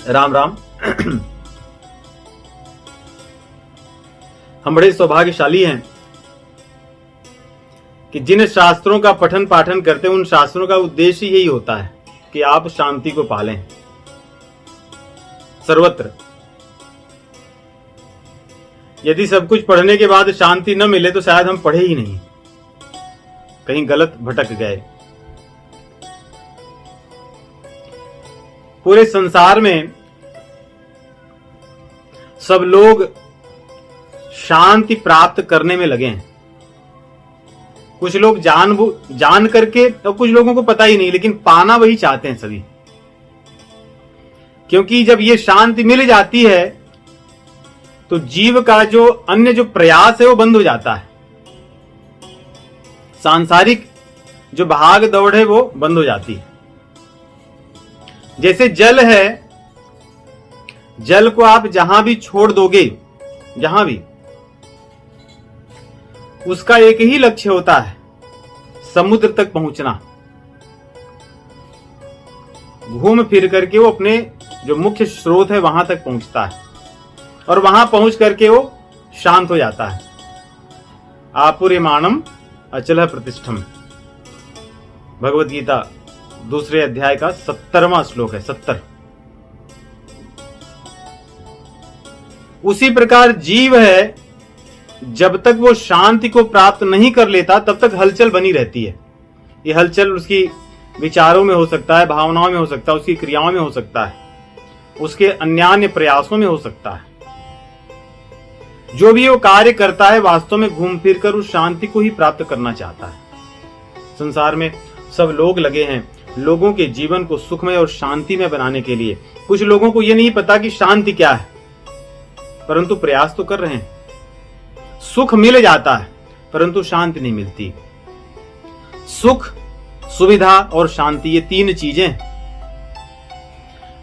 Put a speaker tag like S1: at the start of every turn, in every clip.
S1: राम राम। हम बड़े सौभाग्यशाली हैं कि जिन शास्त्रों का पठन पाठन करते हैं उन शास्त्रों का उद्देश्य यही होता है कि आप शांति को पालें सर्वत्र। यदि सब कुछ पढ़ने के बाद शांति न मिले तो शायद हम पढ़े ही नहीं, कहीं गलत भटक गए। पूरे संसार में सब लोग शांति प्राप्त करने में लगे हैं। कुछ लोग जान करके और कुछ लोगों को पता ही नहीं, लेकिन पाना वही चाहते हैं सभी। क्योंकि जब ये शांति मिल जाती है तो जीव का जो अन्य जो प्रयास है वो बंद हो जाता है। सांसारिक जो भाग दौड़ है वो बंद हो जाती है। जैसे जल है, जल को आप जहां भी छोड़ दोगे, जहां भी, उसका एक ही लक्ष्य होता है, समुद्र तक पहुंचना। घूम फिर करके वो अपने जो मुख्य स्रोत है वहां तक पहुंचता है और वहां पहुंच करके वो शांत हो जाता है। आपुर्यमाणम अचल प्रतिष्ठम, भगवत गीता दूसरे अध्याय का 70वां श्लोक है। 70। उसी प्रकार जीव है, जब तक वो शांति को प्राप्त नहीं कर लेता तब तक हलचल बनी रहती है। ये हलचल उसकी विचारों में हो सकता है, भावनाओं में हो सकता है, उसकी क्रियाओं में हो सकता है, उसके अन्यान्य प्रयासों में हो सकता है। जो भी वो कार्य करता है वास्तव में घूम फिर कर उस शांति को ही प्राप्त करना चाहता है। संसार में सब लोग लगे हैं लोगों के जीवन को सुखमय और शांतिमय बनाने के लिए। कुछ लोगों को यह नहीं पता कि शांति क्या है, परंतु प्रयास तो कर रहे हैं। सुख मिल जाता है परंतु शांति नहीं मिलती। सुख, सुविधा और शांति, ये तीन चीजें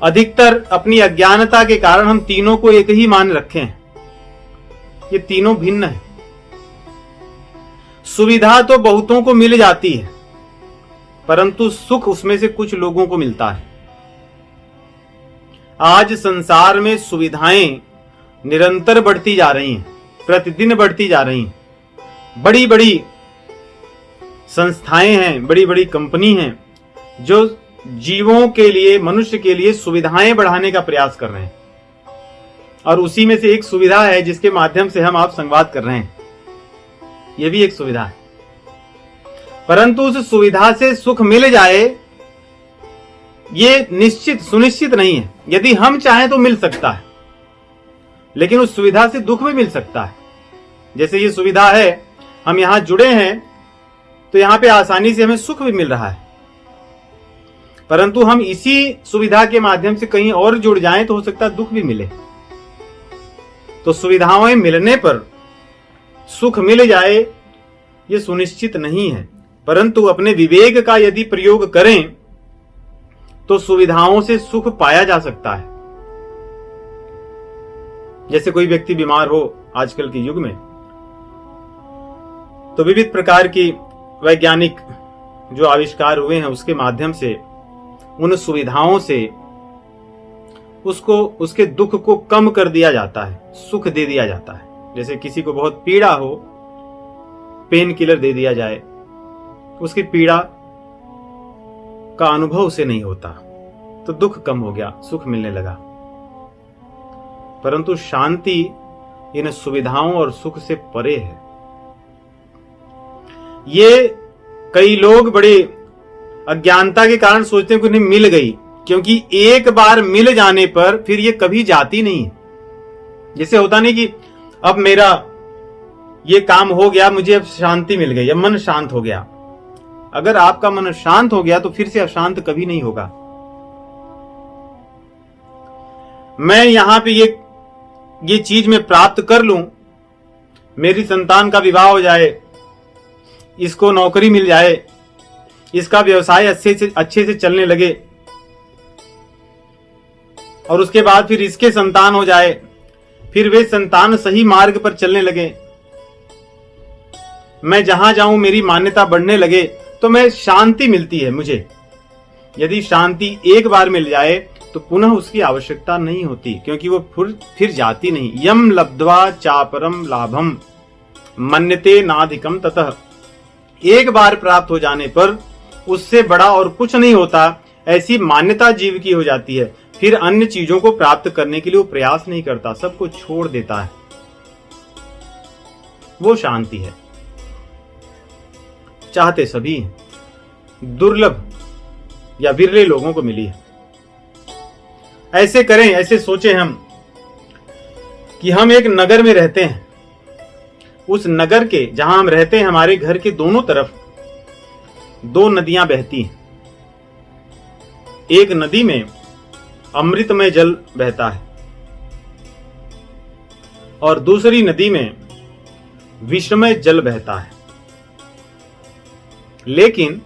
S1: अधिकतर अपनी अज्ञानता के कारण हम तीनों को एक ही मान रखे हैं। ये तीनों भिन्न है। सुविधा तो बहुतों को मिल जाती है परंतु सुख उसमें से कुछ लोगों को मिलता है। आज संसार में सुविधाएं निरंतर बढ़ती जा रही हैं, प्रतिदिन बढ़ती जा रही हैं। बड़ी बड़ी संस्थाएं हैं, बड़ी बड़ी कंपनी हैं जो जीवों के लिए, मनुष्य के लिए सुविधाएं बढ़ाने का प्रयास कर रहे हैं। और उसी में से एक सुविधा है जिसके माध्यम से हम आप संवाद कर रहे हैं। यह भी एक सुविधा है, परंतु उस सुविधा से सुख मिल जाए ये निश्चित सुनिश्चित नहीं है। यदि हम चाहें तो मिल सकता है, लेकिन उस सुविधा से दुख भी मिल सकता है। जैसे ये सुविधा है, हम यहां जुड़े हैं तो यहां पे आसानी से हमें सुख भी मिल रहा है, परंतु हम इसी सुविधा के माध्यम से कहीं और जुड़ जाएं तो हो सकता है दुख भी मिले। तो सुविधाएं मिलने पर सुख मिल जाए ये सुनिश्चित नहीं है, परंतु अपने विवेक का यदि प्रयोग करें तो सुविधाओं से सुख पाया जा सकता है। जैसे कोई व्यक्ति बीमार हो आजकल के युग में, तो विविध प्रकार की वैज्ञानिक जो आविष्कार हुए हैं उसके माध्यम से, उन सुविधाओं से उसको, उसके दुख को कम कर दिया जाता है, सुख दे दिया जाता है। जैसे किसी को बहुत पीड़ा हो, पेन किलर दे दिया जाए, उसकी पीड़ा का अनुभव उसे नहीं होता तो दुख कम हो गया, सुख मिलने लगा। परंतु शांति इन सुविधाओं और सुख से परे है। ये कई लोग बड़े अज्ञानता के कारण सोचते हैं कि उन्हें मिल गई, क्योंकि एक बार मिल जाने पर फिर ये कभी जाती नहीं है। जैसे होता नहीं कि अब मेरा ये काम हो गया, मुझे अब शांति मिल गई, अब मन शांत हो गया। अगर आपका मन शांत हो गया तो फिर से अशांत कभी नहीं होगा। मैं यहां पे ये चीज मैं प्राप्त कर लूं, मेरी संतान का विवाह हो जाए, इसको नौकरी मिल जाए, इसका व्यवसाय अच्छे से चलने लगे, और उसके बाद फिर इसके संतान हो जाए, फिर वे संतान सही मार्ग पर चलने लगे, मैं जहां जाऊं मेरी मान्यता बढ़ने लगे, तो मैं शांति मिलती है मुझे। यदि शांति एक बार मिल जाए तो पुनः उसकी आवश्यकता नहीं होती, क्योंकि वो फिर जाती नहीं। यम लब्ध्वा चापरम लाभम मन्यते नाधिकम ततः, एक बार प्राप्त हो जाने पर उससे बड़ा और कुछ नहीं होता, ऐसी मान्यता जीव की हो जाती है। फिर अन्य चीजों को प्राप्त करने के लिए वो प्रयास नहीं करता, सबको छोड़ देता है। वो शांति है। चाहते सभी हैं, दुर्लभ या विरले लोगों को मिली है। ऐसे करें, ऐसे सोचें हम कि हम एक नगर में रहते हैं। उस नगर के जहां हम रहते हैं, हमारे घर के दोनों तरफ दो नदियां बहती हैं। एक नदी में अमृतमय जल बहता है और दूसरी नदी में विषमय जल बहता है। लेकिन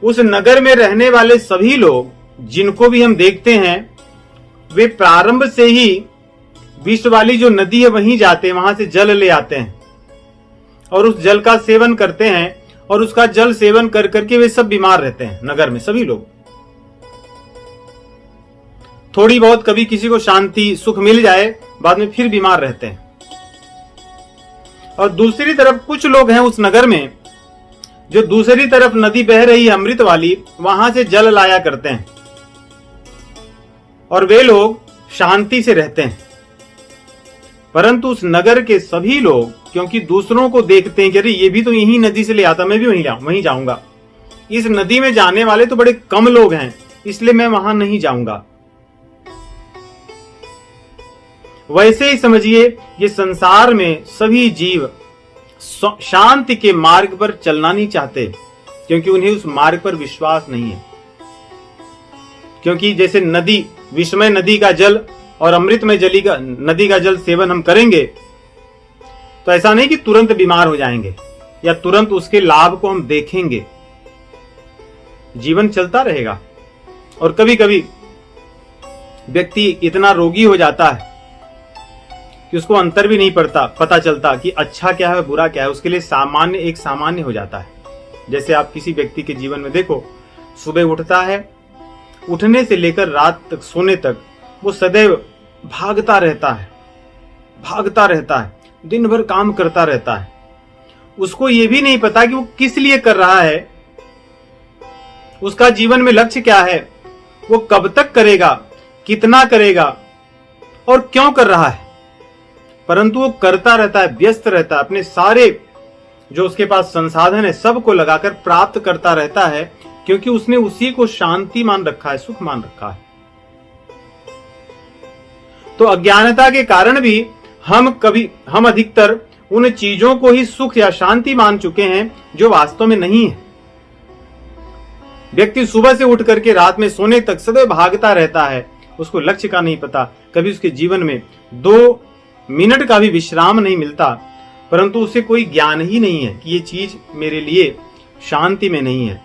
S1: उस नगर में रहने वाले सभी लोग, जिनको भी हम देखते हैं, वे प्रारंभ से ही विष वाली जो नदी है वहीं जाते हैं, वहां से जल ले आते हैं और उस जल का सेवन करते हैं, और उसका जल सेवन कर करके वे सब बीमार रहते हैं। नगर में सभी लोग, थोड़ी बहुत कभी किसी को शांति सुख मिल जाए, बाद में फिर बीमार रहते हैं। और दूसरी तरफ कुछ लोग हैं उस नगर में, जो दूसरी तरफ नदी बह रही है अमृत वाली, वहां से जल लाया करते हैं और वे लोग शांति से रहते हैं। परंतु उस नगर के सभी लोग, क्योंकि दूसरों को देखते हैं कि अरे ये भी तो यही नदी से ले आता, मैं भी वहीं जाऊंगा, इस नदी में जाने वाले तो बड़े कम लोग हैं, इसलिए मैं वहां नहीं जाऊंगा। वैसे ही समझिए, ये संसार में सभी जीव शांति के मार्ग पर चलना नहीं चाहते, क्योंकि उन्हें उस मार्ग पर विश्वास नहीं है। क्योंकि जैसे नदी, विषमय नदी का जल और अमृतमय नदी का जल सेवन हम करेंगे, तो ऐसा नहीं कि तुरंत बीमार हो जाएंगे या तुरंत उसके लाभ को हम देखेंगे। जीवन चलता रहेगा और कभी कभी व्यक्ति इतना रोगी हो जाता है कि उसको अंतर भी नहीं पता चलता कि अच्छा क्या है बुरा क्या है। उसके लिए एक सामान्य हो जाता है। जैसे आप किसी व्यक्ति के जीवन में देखो, सुबह उठता है, उठने से लेकर रात तक सोने तक वो सदैव भागता रहता है, दिन भर काम करता रहता है। उसको ये भी नहीं पता कि वो किस लिए कर रहा है, उसका जीवन में लक्ष्य क्या है, वो कब तक करेगा, कितना करेगा और क्यों कर रहा है। परंतु वो करता रहता है, व्यस्त रहता है, अपने सारे जो उसके पास संसाधन है सबको लगाकर प्राप्त करता रहता है, क्योंकि उसने उसी को शांति मान रखा है, सुख मान रखा है। तो अज्ञानता के कारण भी हम अधिकतर उन चीजों को ही सुख या शांति मान चुके हैं जो वास्तव में नहीं है। व्यक्ति सुबह से उठ करके रात में सोने तक सदैव भागता रहता है, उसको लक्ष्य का नहीं पता। कभी उसके जीवन में 2 मिनट का भी विश्राम नहीं मिलता, परंतु उसे कोई ज्ञान ही नहीं है कि ये चीज मेरे लिए शांति में नहीं है,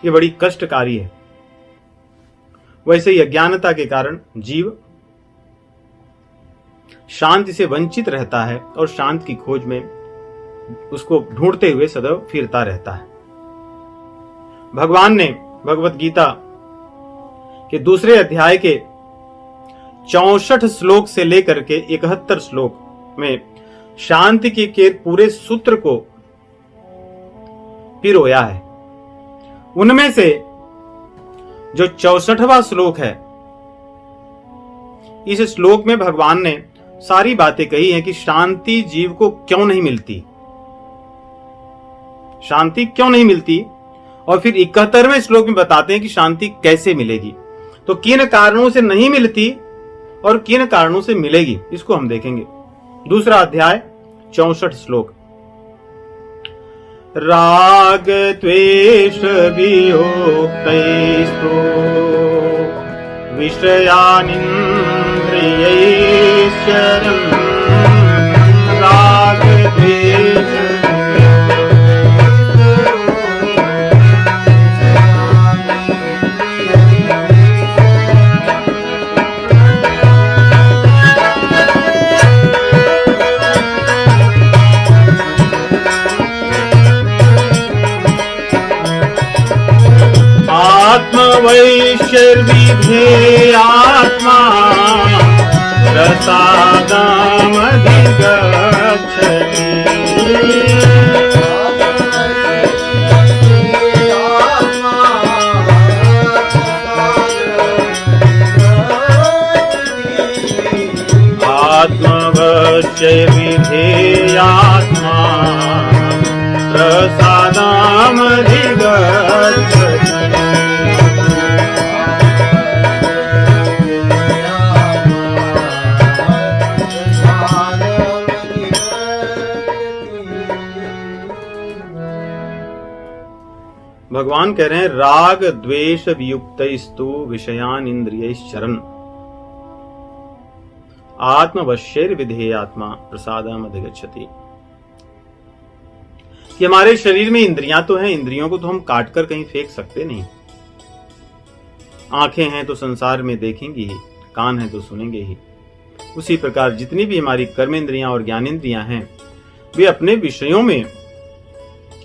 S1: ये बड़ी कष्टकारी है। वैसे ही अज्ञानता के कारण जीव शांति से वंचित रहता है और शांति की खोज में उसको ढूंढते हुए सदैव फिरता रहता है। भगवान ने भगवत गीता के दूसरे अध्याय के 64 श्लोक से लेकर के 71 श्लोक में शांति के पूरे सूत्र को पिरोया है। उनमें से जो 64वां श्लोक है, इस श्लोक में भगवान ने सारी बातें कही हैं कि शांति जीव को क्यों नहीं मिलती, शांति क्यों नहीं मिलती, और फिर 71वें श्लोक में बताते हैं कि शांति कैसे मिलेगी। तो किन कारणों से नहीं मिलती और किन कारणों से मिलेगी, इसको हम देखेंगे। दूसरा अध्याय 64 श्लोक। राग द्वेष वियोक्तैस्तु विषयानिन्द्रियैश्चरन् राग द्वेष आत्मवैश्वर्विधे प्रसादमधिगच्छति। आत्मवश्य विधेयात्मा प्रसादमधिगच्छति। भगवान कह रहे हैं राग द्वेष वियुक्तैस्तु विषयान इंद्रियैश्चरन् आत्मवश्यैर विधेयात्मा प्रसादम अधिगच्छति। कि हमारे शरीर में इंद्रियां तो हैं, इंद्रियों को तो हम काट कर कहीं फेंक सकते नहीं। आंखें हैं तो संसार में देखेंगी ही, कान हैं तो सुनेंगे ही। उसी प्रकार जितनी भी हमारी कर्मेंद्रियां और ज्ञानेंद्रियां हैं वे अपने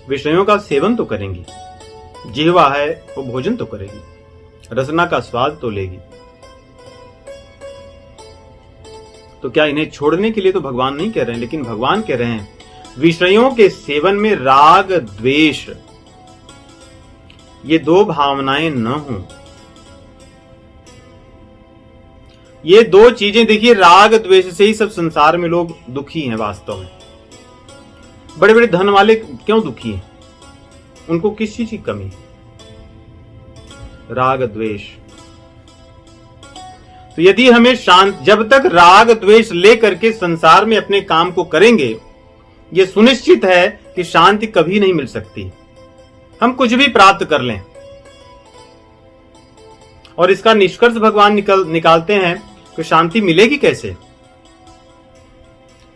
S1: विषयों का सेवन तो करेंगी। जिह्वा है वो भोजन तो करेगी, रसना का स्वाद तो लेगी। तो क्या इन्हें छोड़ने के लिए तो भगवान नहीं कह रहे हैं, लेकिन भगवान कह रहे हैं विषयों के सेवन में राग द्वेष ये दो भावनाएं न हो। ये दो चीजें देखिए, राग द्वेष से ही सब संसार में लोग दुखी हैं। वास्तव में बड़े बड़े धन वाले क्यों दुखी हैं? उनको किस चीज की कमी है? राग द्वेष। तो यदि हमें जब तक राग द्वेष लेकर के संसार में अपने काम को करेंगे, यह सुनिश्चित है कि शांति कभी नहीं मिल सकती। हम कुछ भी प्राप्त कर लें। और इसका निष्कर्ष भगवान निकालते हैं कि शांति मिलेगी कैसे।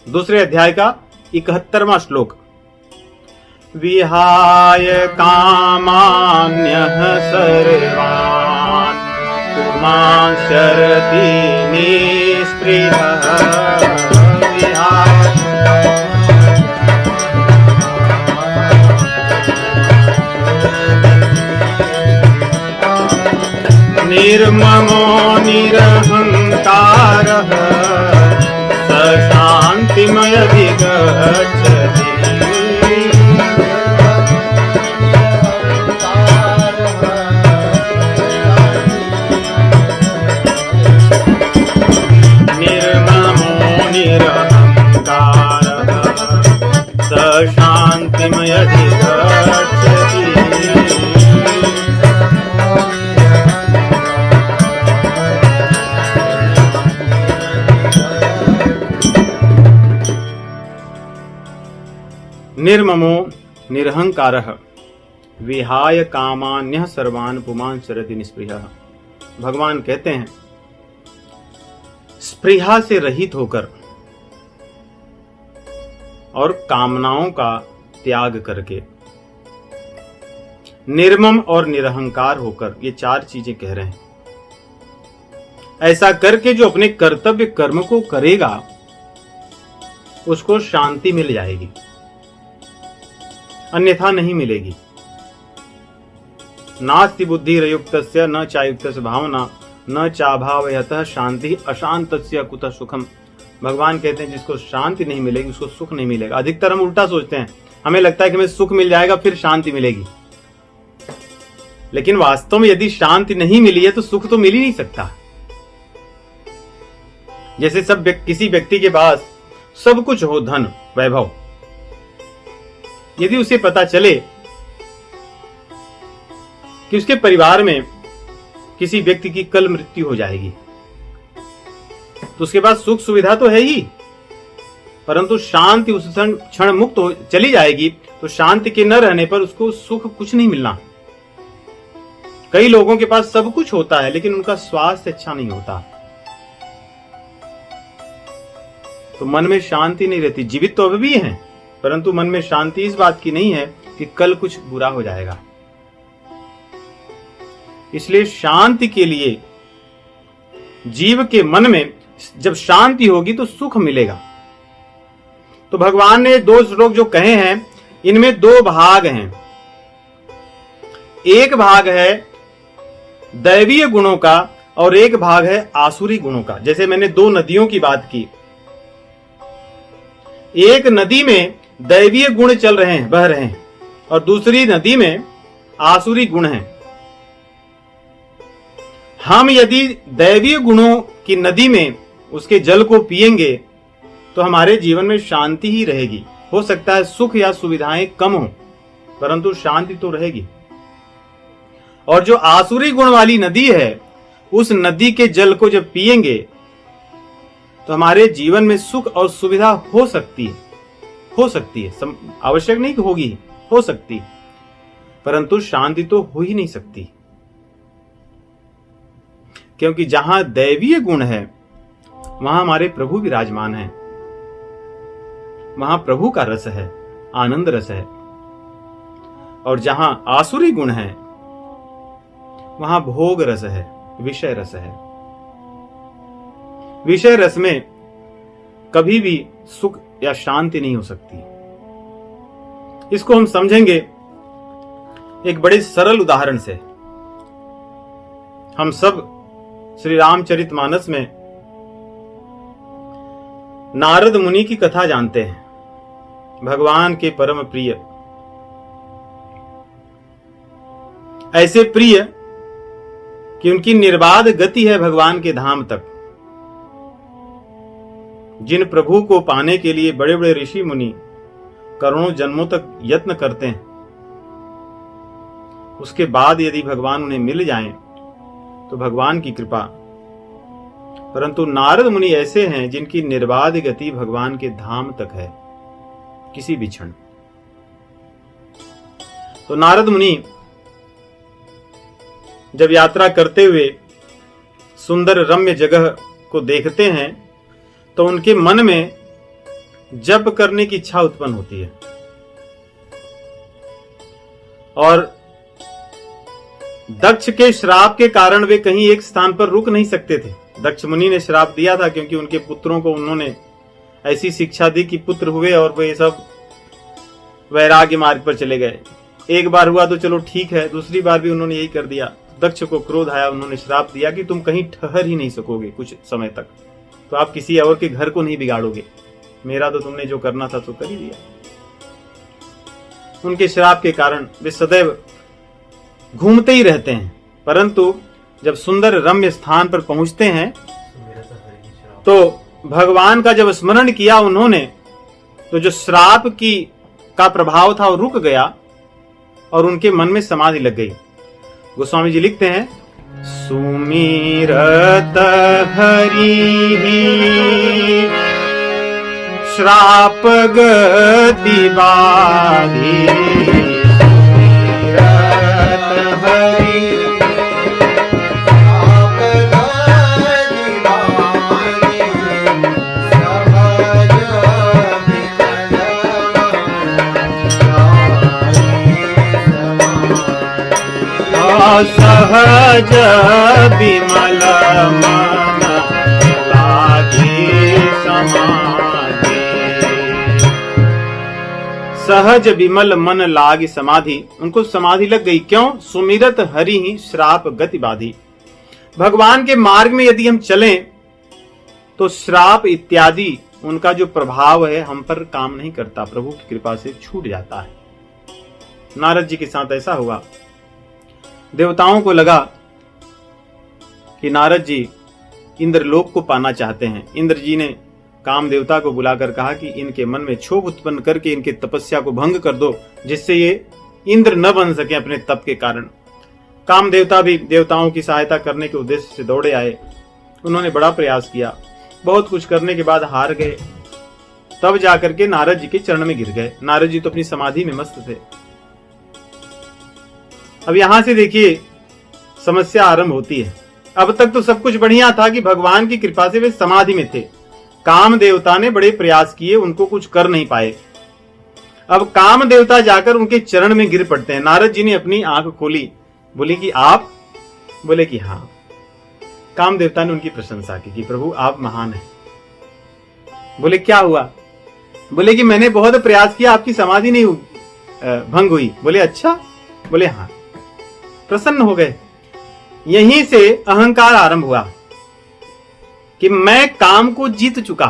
S1: दूसरे अध्याय का 71वां श्लोक, विहाय कामान्यः सर्वान् पुमान् शरति निःस्पृहः। निर्ममो निरहंकारः स शान्तिमयधिगच्छति। शांतिमयधिगच्छति। निर्ममो निरहंकारः विहाय कामान्यः सर्वान् पुमान् चरति निःस्पृहः। भगवान कहते हैं स्पृहा से रहित होकर और कामनाओं का त्याग करके, निर्मम और निरहंकार होकर, ये चार चीजें कह रहे हैं। ऐसा करके जो अपने कर्तव्य कर्म को करेगा उसको शांति मिल जाएगी, अन्यथा नहीं मिलेगी। नास्ति बुद्धिरयुक्तस्य न चायुक्तस्य भावना न चाभावयतः शांति अशांतस्य कुतः सुखम। भगवान कहते हैं जिसको शांति नहीं मिलेगी उसको सुख नहीं मिलेगा। अधिकतर हम उल्टा सोचते हैं, हमें लगता है कि हमें सुख मिल जाएगा फिर शांति मिलेगी। लेकिन वास्तव में यदि शांति नहीं मिली है तो सुख तो मिल ही नहीं सकता। जैसे किसी व्यक्ति के पास सब कुछ हो, धन वैभव, यदि उसे पता चले कि उसके परिवार में किसी व्यक्ति की कल मृत्यु हो जाएगी तो उसके पास सुख सुविधा तो है ही, परंतु शांति उस क्षण मुक्त हो चली जाएगी तो शांति के न रहने पर उसको सुख कुछ नहीं मिलना। कई लोगों के पास सब कुछ होता है लेकिन उनका स्वास्थ्य अच्छा नहीं होता, तो मन में शांति नहीं रहती। जीवित तो अभी भी हैं परंतु मन में शांति इस बात की नहीं है कि कल कुछ बुरा हो जाएगा। इसलिए शांति के लिए जीव के मन में जब शांति होगी तो सुख मिलेगा। तो भगवान ने दो श्लोक जो कहे हैं इनमें दो भाग हैं। एक भाग है दैवीय गुणों का और एक भाग है आसुरी गुणों का। जैसे मैंने दो नदियों की बात की, एक नदी में दैवीय गुण चल रहे हैं, बह रहे हैं, और दूसरी नदी में आसुरी गुण हैं। हम यदि दैवीय गुणों की नदी में उसके जल को पिएंगे तो हमारे जीवन में शांति ही रहेगी। हो सकता है सुख या सुविधाएं कम हो, परंतु शांति तो रहेगी। और जो आसुरी गुण वाली नदी है, उस नदी के जल को जब पिएंगे तो हमारे जीवन में सुख और सुविधा हो सकती है, आवश्यक नहीं कि होगी, हो सकती, परंतु शांति तो हो ही नहीं सकती। क्योंकि जहां दैवीय गुण है वहां हमारे प्रभु विराजमान है, वहां प्रभु का रस है, आनंद रस है। और जहां आसुरी गुण है वहां भोग रस है, विषय रस है। विषय रस में कभी भी सुख या शांति नहीं हो सकती। इसको हम समझेंगे एक बड़े सरल उदाहरण से। हम सब श्री रामचरितमानस में नारद मुनि की कथा जानते हैं, भगवान के परम प्रिय, ऐसे प्रिय कि उनकी निर्बाध गति है भगवान के धाम तक। जिन प्रभु को पाने के लिए बड़े बड़े ऋषि मुनि करोड़ों जन्मों तक यत्न करते हैं, उसके बाद यदि भगवान उन्हें मिल जाएं तो भगवान की कृपा। परंतु नारद मुनि ऐसे हैं जिनकी निर्बाध गति भगवान के धाम तक है, किसी भी क्षण। तो नारद मुनि जब यात्रा करते हुए सुंदर रम्य जगह को देखते हैं तो उनके मन में जप करने की इच्छा उत्पन्न होती है। और दक्ष के श्राप के कारण वे कहीं एक स्थान पर रुक नहीं सकते थे। दक्ष मुनि ने श्राप दिया था क्योंकि उनके पुत्रों को उन्होंने ऐसी शिक्षा दी कि पुत्र हुए और वे सब वैराग्य मार्ग पर चले गए। एक बार हुआ तो चलो ठीक है, दूसरी बार भी उन्होंने यही कर दिया। दक्ष को क्रोध आया, उन्होंने श्राप दिया कि तुम कहीं ठहर ही नहीं सकोगे कुछ समय तक, तो आप किसी और के घर को नहीं बिगाड़ोगे, मेरा तो तुमने जो करना था तो कर ही दिया। उनके श्राप के कारण वे सदैव घूमते ही रहते हैं, परंतु जब सुंदर रम्य स्थान पर पहुंचते हैं तो भगवान का जब स्मरण किया उन्होंने, तो जो श्राप का प्रभाव था वो रुक गया और उनके मन में समाधि लग गई। गोस्वामी जी लिखते हैं, सुमिरत हरि श्राप गति बाधी, सुमिरत हरि सहज विमल मन लागे समाधि। सहज विमल मन लागे समाधि, उनको समाधि लग गई। क्यों? सुमिरत हरि ही श्राप गति बाधी। भगवान के मार्ग में यदि हम चलें तो श्राप इत्यादि उनका जो प्रभाव है हम पर काम नहीं करता, प्रभु की कृपा से छूट जाता है। नारद जी के साथ ऐसा हुआ। देवताओं को लगा कि नारद जी इंद्रलोक को पाना चाहते हैं। इंद्र जी ने काम देवता को बुलाकर कहा कि इनके मन में क्षोभ उत्पन्न करके इनके तपस्या को भंग कर दो, जिससे ये इंद्र न बन सके अपने तप के कारण। काम देवता भी देवताओं की सहायता करने के उद्देश्य से दौड़े आए। उन्होंने बड़ा प्रयास किया, बहुत कुछ करने के बाद हार गए। तब जाकर के नारद जी के चरण में गिर गए। नारद जी तो अपनी समाधि में मस्त थे। अब यहां से देखिए समस्या आरंभ होती है। अब तक तो सब कुछ बढ़िया था कि भगवान की कृपा से वे समाधि में थे। काम देवता ने बड़े प्रयास किए, उनको कुछ कर नहीं पाए। अब काम देवता जाकर उनके चरण में गिर पड़ते हैं। नारद जी ने अपनी आंख खोली, बोले कि आप? बोले कि हाँ। काम देवता ने उनकी प्रशंसा की कि प्रभु आप महान हैं। बोले क्या हुआ? बोले कि मैंने बहुत प्रयास किया, आपकी समाधि नहीं भंग हुई। बोले अच्छा? बोले हाँ। प्रसन्न हो गए। यहीं से अहंकार आरंभ हुआ कि मैं काम को जीत चुका।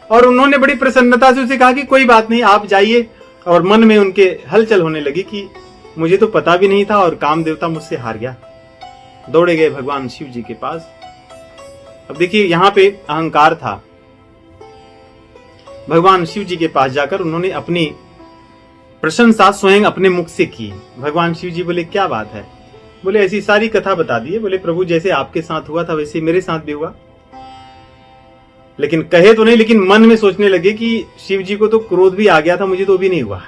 S1: और उन्होंने बड़ी प्रसन्नता से उसे कहा कि कोई बात नहीं, आप जाइए। और मन में उनके हलचल होने लगी कि मुझे तो पता भी नहीं था और काम देवता मुझसे हार गया। दौड़े गए भगवान शिव जी के पास। अब देखिए यहां पे अहंकार था। भगवान शिव जी के पास जाकर उन्होंने अपनी प्रशंसा स्वयं अपने मुख से की। भगवान शिव जी बोले क्या बात है? बोले ऐसी सारी कथा बता दिए। बोले प्रभु जैसे आपके साथ हुआ था वैसे मेरे साथ भी हुआ। लेकिन कहे तो नहीं, लेकिन मन में सोचने लगे कि शिव जी को तो क्रोध भी आ गया था, मुझे तो भी नहीं हुआ।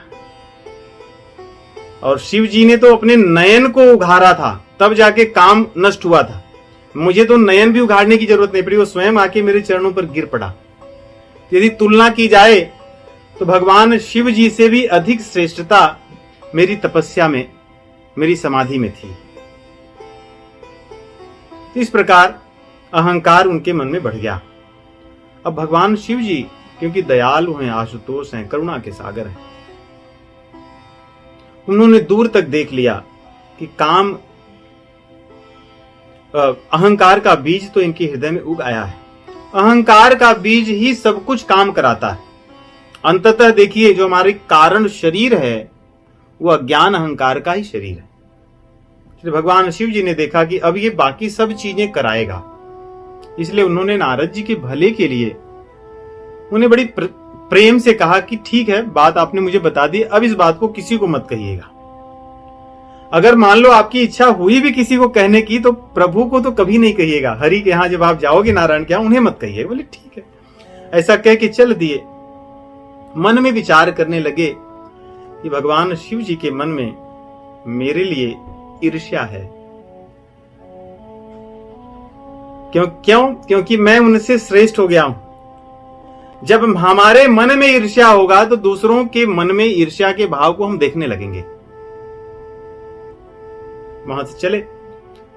S1: और शिव जी ने तो अपने नयन को उघारा था, तब जाके काम नष्ट हुआ था। मुझे तो नयन भी उघाड़ने की जरूरत नहीं पड़ी, वो स्वयं आके मेरे चरणों पर गिर पड़ा। यदि तुलना की जाए तो भगवान शिव जी से भी अधिक श्रेष्ठता मेरी तपस्या में, मेरी समाधि में थी। इस प्रकार अहंकार उनके मन में बढ़ गया। अब भगवान शिव जी क्योंकि दयालु हैं, आशुतोष हैं, करुणा के सागर हैं, उन्होंने दूर तक देख लिया कि काम अहंकार का बीज तो इनके हृदय में उग आया है। अहंकार का बीज ही सब कुछ काम कराता है। अंततः देखिए जो हमारे कारण शरीर है वो अज्ञान अहंकार का ही शरीर है। इसलिए भगवान शिव जी ने देखा कि अब ये बाकी सब चीजें कराएगा, इसलिए उन्होंने नारद जी के भले के लिए उन्हें बड़ी प्रेम से कहा कि ठीक है, बात आपने मुझे बता दी, अब इस बात को किसी को मत कहिएगा। अगर मान लो आपकी इच्छा हुई भी किसी को कहने की तो प्रभु को तो कभी नहीं कहिएगा। हरि के यहां जब आप जाओगे, नारायण के यहां, उन्हें मत कहिए। बोले ठीक है। ऐसा कह के चल दिए। मन में विचार करने लगे कि भगवान शिव जी के मन में मेरे लिए ईर्ष्या है। क्योंकि मैं उनसे श्रेष्ठ हो गया हूं। जब हमारे मन में ईर्ष्या होगा तो दूसरों के मन में ईर्ष्या के भाव को हम देखने लगेंगे। वहां से चले।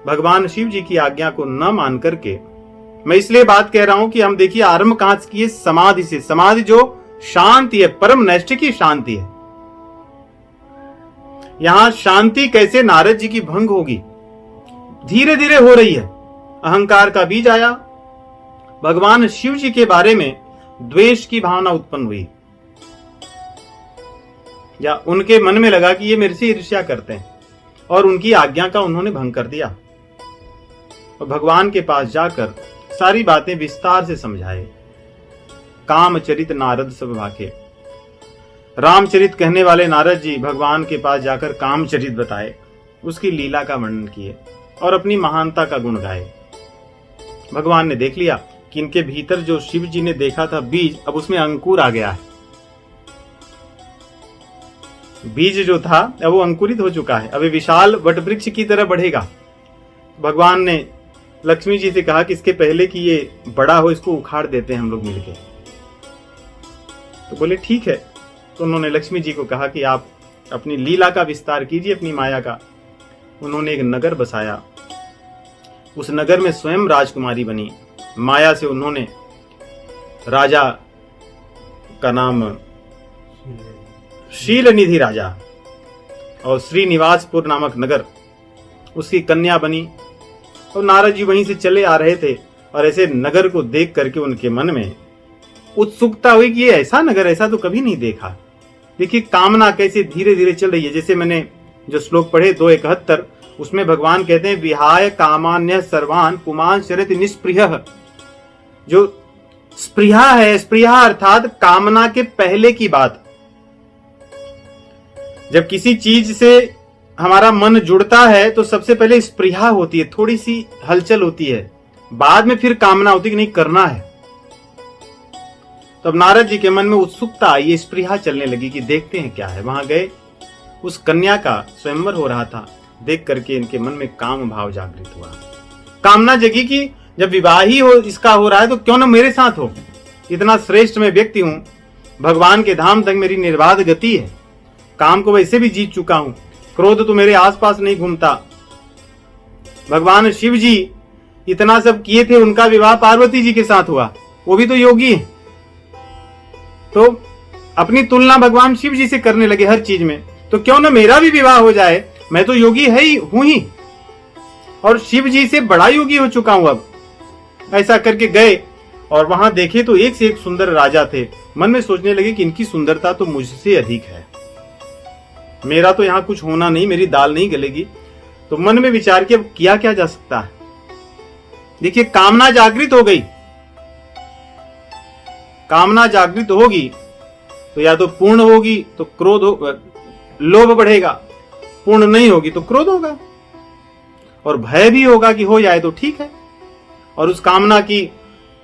S1: भगवान शिव जी की आज्ञा को न मान करके, मैं इसलिए बात कह रहा हूं कि हम देखिए आरंभ कहां से किए? समाधि से। समाधि जो शांति है, परम नैष्ठिक की शांति है। यहां शांति कैसे नारद जी की भंग होगी? धीरे धीरे हो रही है। अहंकार का बीज आया, भगवान शिव जी के बारे में द्वेष की भावना उत्पन्न हुई, या उनके मन में लगा कि ये मेरे से ईर्ष्या करते हैं, और उनकी आज्ञा का उन्होंने भंग कर दिया। और भगवान के पास जाकर सारी बातें विस्तार से समझाए। कामचरित नारद सब भाखे। रामचरित कहने वाले नारद जी भगवान के पास जाकर कामचरित बताए, उसकी लीला का वर्णन किए और अपनी महानता का गुण गाए। भगवान ने देख लिया कि इनके भीतर जो शिव जी ने देखा था बीज, अब उसमें अंकुर आ गया है। बीज जो था अब वो अंकुरित हो चुका है, अब विशाल वटवृक्ष की तरह बढ़ेगा। भगवान ने लक्ष्मी जी से कहा कि इसके पहले कि ये बड़ा हो इसको उखाड़ देते हैं हम लोग मिलके। तो बोले ठीक है। तो उन्होंने लक्ष्मी जी को कहा कि आप अपनी लीला का विस्तार कीजिए, अपनी माया का। उन्होंने एक नगर बसाया, उस नगर में स्वयं राजकुमारी बनी। माया से उन्होंने राजा का नाम शीलनिधि राजा और श्रीनिवासपुर नामक नगर, उसकी कन्या बनी। और नारद जी वहीं से चले आ रहे थे और ऐसे नगर को देख करके उनके मन में उत्सुकता हुई कि ये ऐसा नगर, ऐसा तो कभी नहीं देखा। देखिए कामना कैसे धीरे धीरे चल रही है। जैसे मैंने जो श्लोक पढ़े 2:71, उसमें भगवान कहते हैं विहाय कामान्य सर्वान पुमान शरत निष्प्रिय। जो स्प्रिया है, स्प्रिया अर्थात कामना के पहले की बात। जब किसी चीज से हमारा मन जुड़ता है तो सबसे पहले स्प्रिया होती है, थोड़ी सी हलचल होती है, बाद में फिर कामना होती है कि नहीं करना है। तब नारद जी के मन में उत्सुकता आई, ये स्प्रिया चलने लगी कि देखते हैं क्या है। वहां गए, उस कन्या का स्वयंवर हो रहा था। देख करके इनके मन में काम भाव जागृत हुआ। कामना जगी कि जब विवाह ही हो इसका हो रहा है तो क्यों ना मेरे साथ हो। इतना श्रेष्ठ मैं व्यक्ति हूं, भगवान के धाम तक मेरी निर्बाध गति है, काम को वैसे भी जीत चुका हूं, क्रोध तो मेरे आसपास नहीं घूमता। भगवान शिव जी इतना सब किए थे, उनका विवाह पार्वती जी के साथ हुआ, वो भी तो योगी है। तो अपनी तुलना भगवान शिव जी से करने लगे हर चीज में, तो क्यों ना मेरा भी विवाह हो जाए, मैं तो योगी है ही हूं ही। और शिव जी से बड़ा योगी हो चुका हूं अब। ऐसा करके गए और वहां देखे तो एक से एक सुंदर राजा थे। मन में सोचने लगे कि इनकी सुंदरता तो मुझसे अधिक है, मेरा तो यहां कुछ होना नहीं, मेरी दाल नहीं गलेगी। तो मन में विचार किया अब किया क्या जा सकता है। देखिए कामना जागृत हो गई, कामना जागृत होगी तो या तो पूर्ण होगी तो क्रोध हो, लोभ बढ़ेगा, पूर्ण नहीं होगी तो क्रोध होगा, और भय भी होगा कि हो जाए तो ठीक है। और उस कामना की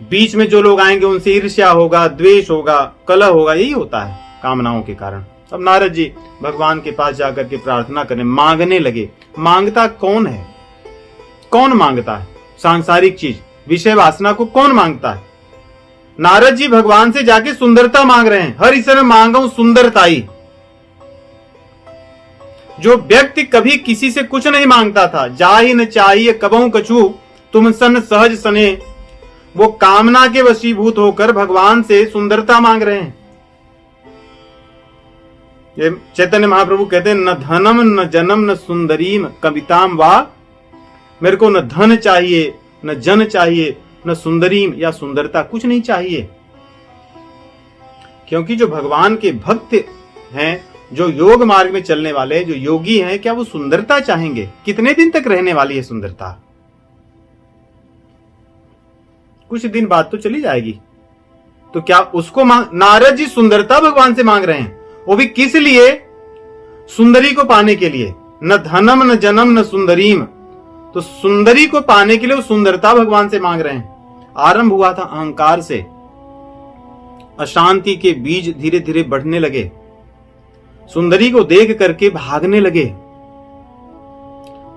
S1: बीच में जो लोग आएंगे उनसे ईर्ष्या होगा, द्वेष होगा, कलह होगा, यही होता है कामनाओं के कारण। अब नारद जी भगवान के पास जाकर के प्रार्थना करने, मांगने लगे। मांगता कौन है? कौन मांगता है सांसारिक चीज, विषय वासना को कौन मांगता है? नारद जी भगवान से जाके सुंदरता मांग रहे हैं। हर ईश्वर मांगो सुंदरताई। जो व्यक्ति कभी किसी से कुछ नहीं मांगता था, जाहि न चाहिए कबहू कछु तुम सन सहज सने, वो कामना के वशीभूत होकर भगवान से सुंदरता मांग रहे हैं। ये चैतन्य महाप्रभु कहते हैं न धनम न जन्म न सुंदरीम कविताम वा, मेरे को न धन चाहिए, न जन चाहिए, न सुंदरीम या सुंदरता, कुछ नहीं चाहिए। क्योंकि जो भगवान के भक्त हैं, जो योग मार्ग में चलने वाले, जो योगी हैं, क्या वो सुंदरता चाहेंगे? कितने दिन तक रहने वाली है सुंदरता? कुछ दिन बाद तो चली जाएगी। तो क्या उसको नारद जी सुंदरता भगवान से मांग रहे हैं, वो भी किस लिए? सुंदरी को पाने के लिए। न धनम न जन्म न सुंदरीम, तो सुंदरी को पाने के लिए वो सुंदरता भगवान से मांग रहे हैं। आरंभ हुआ था अहंकार से, अशांति के बीज धीरे धीरे बढ़ने लगे, सुंदरी को देख करके भागने लगे,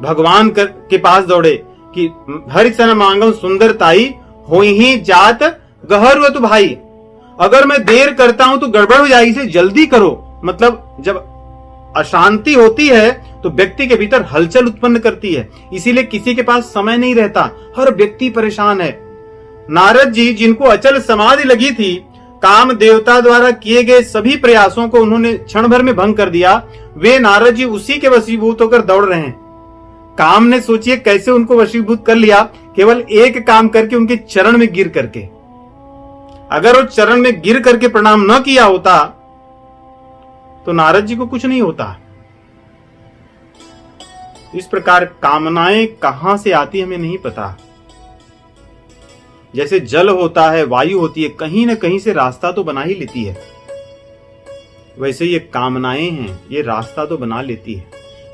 S1: भगवान के पास दौड़े कि हरि सन मांगो सुंदरताई हो ही जात गहर हुआ तो भाई, अगर मैं देर करता हूं तो गड़बड़ हो जाएगी, इसे जल्दी करो। मतलब जब अशांति होती है तो व्यक्ति के भीतर हलचल उत्पन्न करती है, इसीलिए किसी के पास समय नहीं रहता, हर व्यक्ति परेशान है। नारद जी जिनको अचल समाधि लगी थी, काम देवता द्वारा किए गए सभी प्रयासों को उन्होंने क्षण भर में भंग कर दिया, वे नारद जी उसी के वशीभूत होकर दौड़ रहे हैं। काम ने सोचिए कैसे उनको वशीभूत कर लिया, केवल एक काम करके, उनके चरण में गिर करके। अगर वो चरण में गिर करके प्रणाम न किया होता तो नारद जी को कुछ नहीं होता। इस प्रकार कामनाएं कहां से आती हमें नहीं पता। जैसे जल होता है, वायु होती है, कहीं ना कहीं से रास्ता तो बना ही लेती है, वैसे ये कामनाएं हैं, ये रास्ता तो बना लेती है।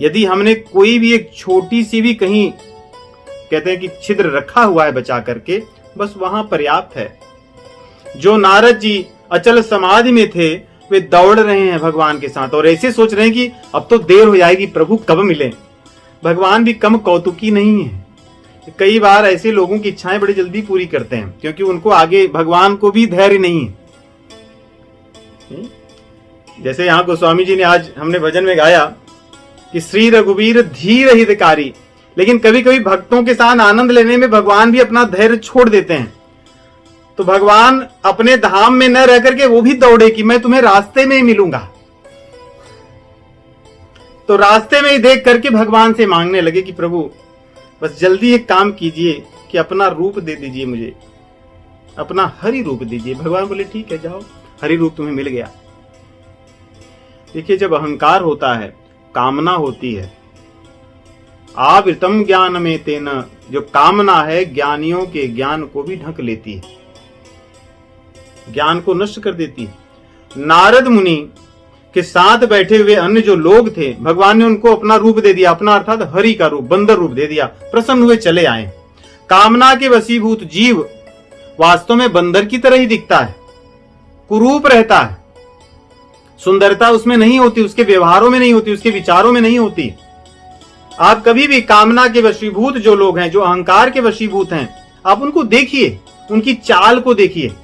S1: यदि हमने कोई भी एक छोटी सी भी कहीं, कहते हैं कि छिद्र रखा हुआ है बचा करके, बस वहां पर्याप्त है। जो नारद जी अचल समाधि में थे, वे दौड़ रहे हैं भगवान के साथ और ऐसे सोच रहे हैं कि अब तो देर हो जाएगी, प्रभु कब मिले। भगवान भी कम कौतुकी नहीं है। कई बार ऐसे लोगों की इच्छाएं बड़ी जल्दी पूरी करते हैं, क्योंकि उनको आगे भगवान को भी धैर्य नहीं है। जैसे यहाँ गोस्वामी जी ने, आज हमने भजन में गाया कि श्री रघुवीर धीर हितकारी, लेकिन कभी कभी भक्तों के साथ आनंद लेने में भगवान भी अपना धैर्य छोड़ देते हैं। तो भगवान अपने धाम में न रह करके वो भी दौड़े कि मैं तुम्हें रास्ते में ही मिलूंगा। तो रास्ते में ही देख करके भगवान से मांगने लगे कि प्रभु बस जल्दी एक काम कीजिए कि अपना रूप दे दीजिए, मुझे अपना हरि रूप दीजिए। भगवान बोले ठीक है जाओ, हरि रूप तुम्हें मिल गया। देखिए जब अहंकार होता है, कामना होती है, आवृतम ज्ञान में तेना, जो कामना है ज्ञानियों के ज्ञान को भी ढक लेती है, ज्ञान को नष्ट कर देती है। नारद मुनि के साथ बैठे हुए अन्य जो लोग थे, भगवान ने उनको अपना रूप दे दिया, अपना अर्थात हरि का रूप, बंदर रूप दे दिया। प्रसन्न हुए चले आए। कामना के वशीभूत जीव वास्तव में बंदर की तरह ही दिखता है, कुरूप रहता है, सुंदरता उसमें नहीं होती, उसके व्यवहारों में नहीं होती, उसके विचारों में नहीं होती। आप कभी भी कामना के वशीभूत जो लोग हैं, जो अहंकार के वशीभूत हैं, आप उनको देखिए, उनकी चाल को देखिए।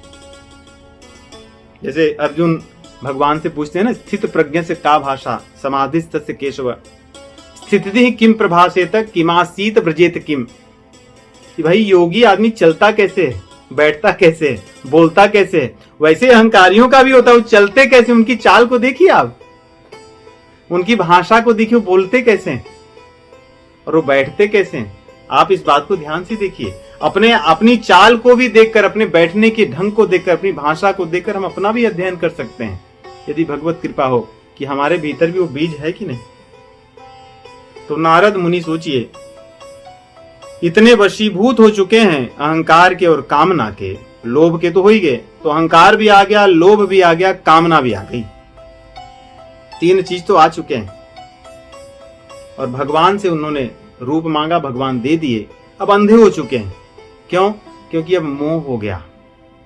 S1: जैसे अर्जुन भगवान से पूछते हैं ना, स्थित प्रज्ञ से का भाषा समाधिस्तस्य केशव स्थिति किम प्रभासेत किमासीत ब्रजेत किम। कि भाई योगी आदमी चलता कैसे है, बैठता कैसे है, बोलता कैसे है, वैसे अहंकारियों का भी होता है। वो चलते कैसे, उनकी चाल को देखिए आप, उनकी भाषा को देखिए, बोलते कैसे हैं और वो बैठते कैसे हैं। आप इस बात को ध्यान से देखिए, अपनी चाल को भी देखकर, अपने बैठने के ढंग को देखकर, अपनी भाषा को देखकर हम अपना भी अध्ययन कर सकते हैं, यदि भगवत कृपा हो कि हमारे भीतर भी वो बीज है कि नहीं। तो नारद मुनि सोचिए, इतने वशीभूत हो चुके हैं अहंकार के और कामना के। लोभ के तो हो ही गए, तो अहंकार भी आ गया, लोभ भी आ गया, कामना भी आ गई। 3 चीज तो आ चुके हैं। और भगवान से उन्होंने रूप मांगा, भगवान दे दिए। अब अंधे हो चुके हैं। क्यों? क्योंकि अब मोह हो गया।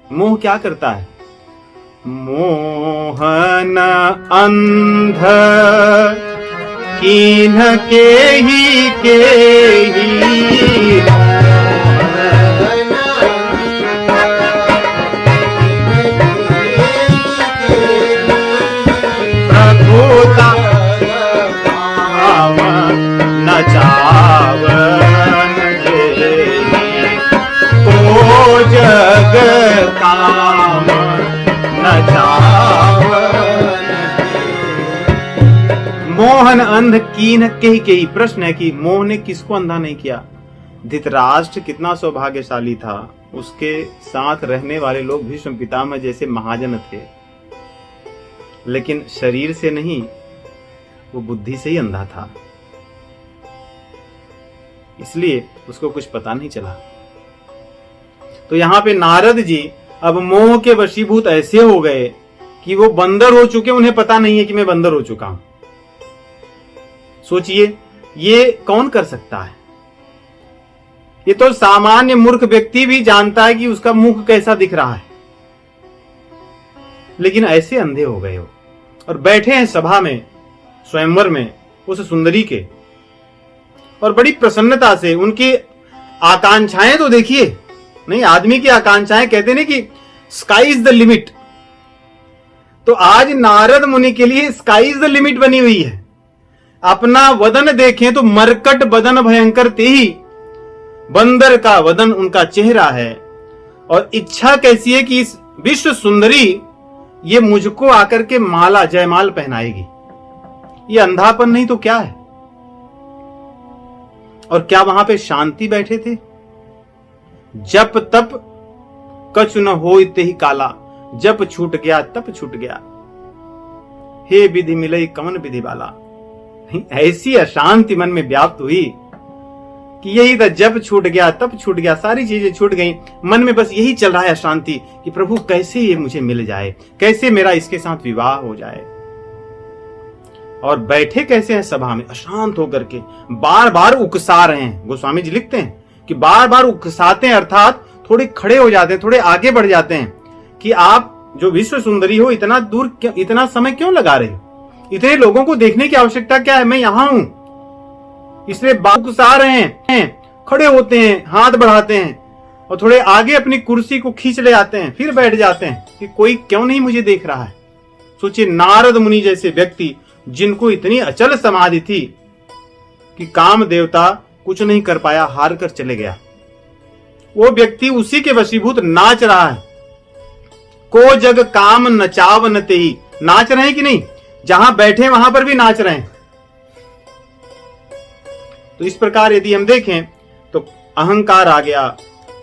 S1: मोह क्या करता है? मोहन अंध कीन्ह केहि प्रभुता न चावन को जग काम न चावन। मोहन अंध कीन्ह केहि। प्रश्न है कि मोह ने किसको अंधा नहीं किया? धृतराष्ट्र कितना सौभाग्यशाली था, उसके साथ रहने वाले लोग भीष्म पितामह जैसे महाजन थे, लेकिन शरीर से नहीं, वो बुद्धि से ही अंधा था, इसलिए उसको कुछ पता नहीं चला। तो यहां पे नारद जी अब मोह के वशीभूत ऐसे हो गए कि वो बंदर हो चुके, उन्हें पता नहीं है कि मैं बंदर हो चुका हूं। सोचिए, ये कौन कर सकता है? ये तो सामान्य मूर्ख व्यक्ति भी जानता है कि उसका मुख कैसा दिख रहा है, लेकिन ऐसे अंधे हो गए हो और बैठे हैं सभा में, स्वयंवर में, उस सुंदरी के, और बड़ी प्रसन्नता से उनकी आकांक्षाएं तो देखिए। नहीं, आदमी की आकांक्षाएं, कहते नहीं कि स्काई इज द लिमिट, तो आज नारद मुनि के लिए स्काई इज द लिमिट बनी हुई है। अपना वदन देखें तो मरकट बदन भयंकर ते ही, बंदर का वदन उनका चेहरा है। और इच्छा कैसी है कि इस विश्व सुंदरी ये मुझको आकर के माला जयमाल पहनाएगी। ये अंधापन नहीं तो क्या है? और क्या वहां पे शांति बैठे थे? जप तप कछु न होय तेहि काला, जप छूट गया तप छूट गया, हे विधि मिलई कवन विधि वाला। ऐसी अशांति मन में व्याप्त हुई कि यही था, जब छूट गया तब छूट गया, सारी चीजें छूट गई। मन में बस यही चल रहा है अशांति कि प्रभु कैसे ये मुझे मिल जाए, कैसे मेरा इसके साथ विवाह हो जाए। और बैठे कैसे हैं सभा में अशांत होकर के, बार बार उकसा रहे हैं। गोस्वामी जी लिखते हैं कि बार बार उकसाते हैं, अर्थात थोड़े खड़े हो जाते हैं, थोड़े आगे बढ़ जाते हैं कि आप जो विश्व सुंदरी हो, इतना दूर इतना समय क्यों लगा रहे हो? इतने लोगों को देखने की आवश्यकता क्या है? मैं यहां हूं, इसलिए उकसा रहे हैं, खड़े होते हैं, हाथ बढ़ाते हैं और थोड़े आगे अपनी कुर्सी को खींच ले आते हैं, फिर बैठ जाते हैं कि कोई क्यों नहीं मुझे देख रहा है। सोचिए, नारद मुनि जैसे व्यक्ति जिनको इतनी अचल समाधि थी कि काम देवता कुछ नहीं कर पाया, हार कर चले गया, वो व्यक्ति उसी के वशीभूत नाच रहा है। को जग काम नचावन तेहि, नाच रहे हैं कि नहीं? जहां बैठे वहां पर भी नाच रहे हैं। तो इस प्रकार यदि हम देखें तो अहंकार आ गया,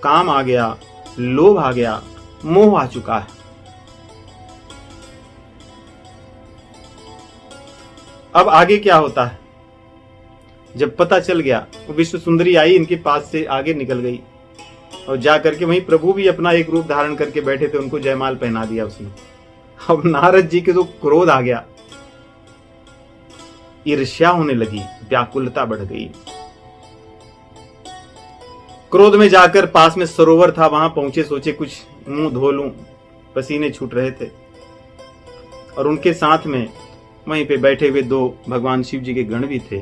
S1: काम आ गया, लोभ आ गया, मोह आ चुका है। अब आगे क्या होता है? जब पता चल गया, वो विश्व सुंदरी आई, इनके पास से आगे निकल गई और जाकर के वहीं प्रभु भी अपना एक रूप धारण करके बैठे थे, उनको जयमाल पहना दिया उसने। अब नारद जी के तो क्रोध आ गया, ईर्ष्या होने लगी, व्याकुलता बढ़ गई। क्रोध में जाकर पास में सरोवर था, वहां पहुंचे, सोचे कुछ मुंह धो लूं, पसीने छूट रहे थे। और उनके साथ में वहीं पे बैठे हुए 2 भगवान शिव जी के गण भी थे।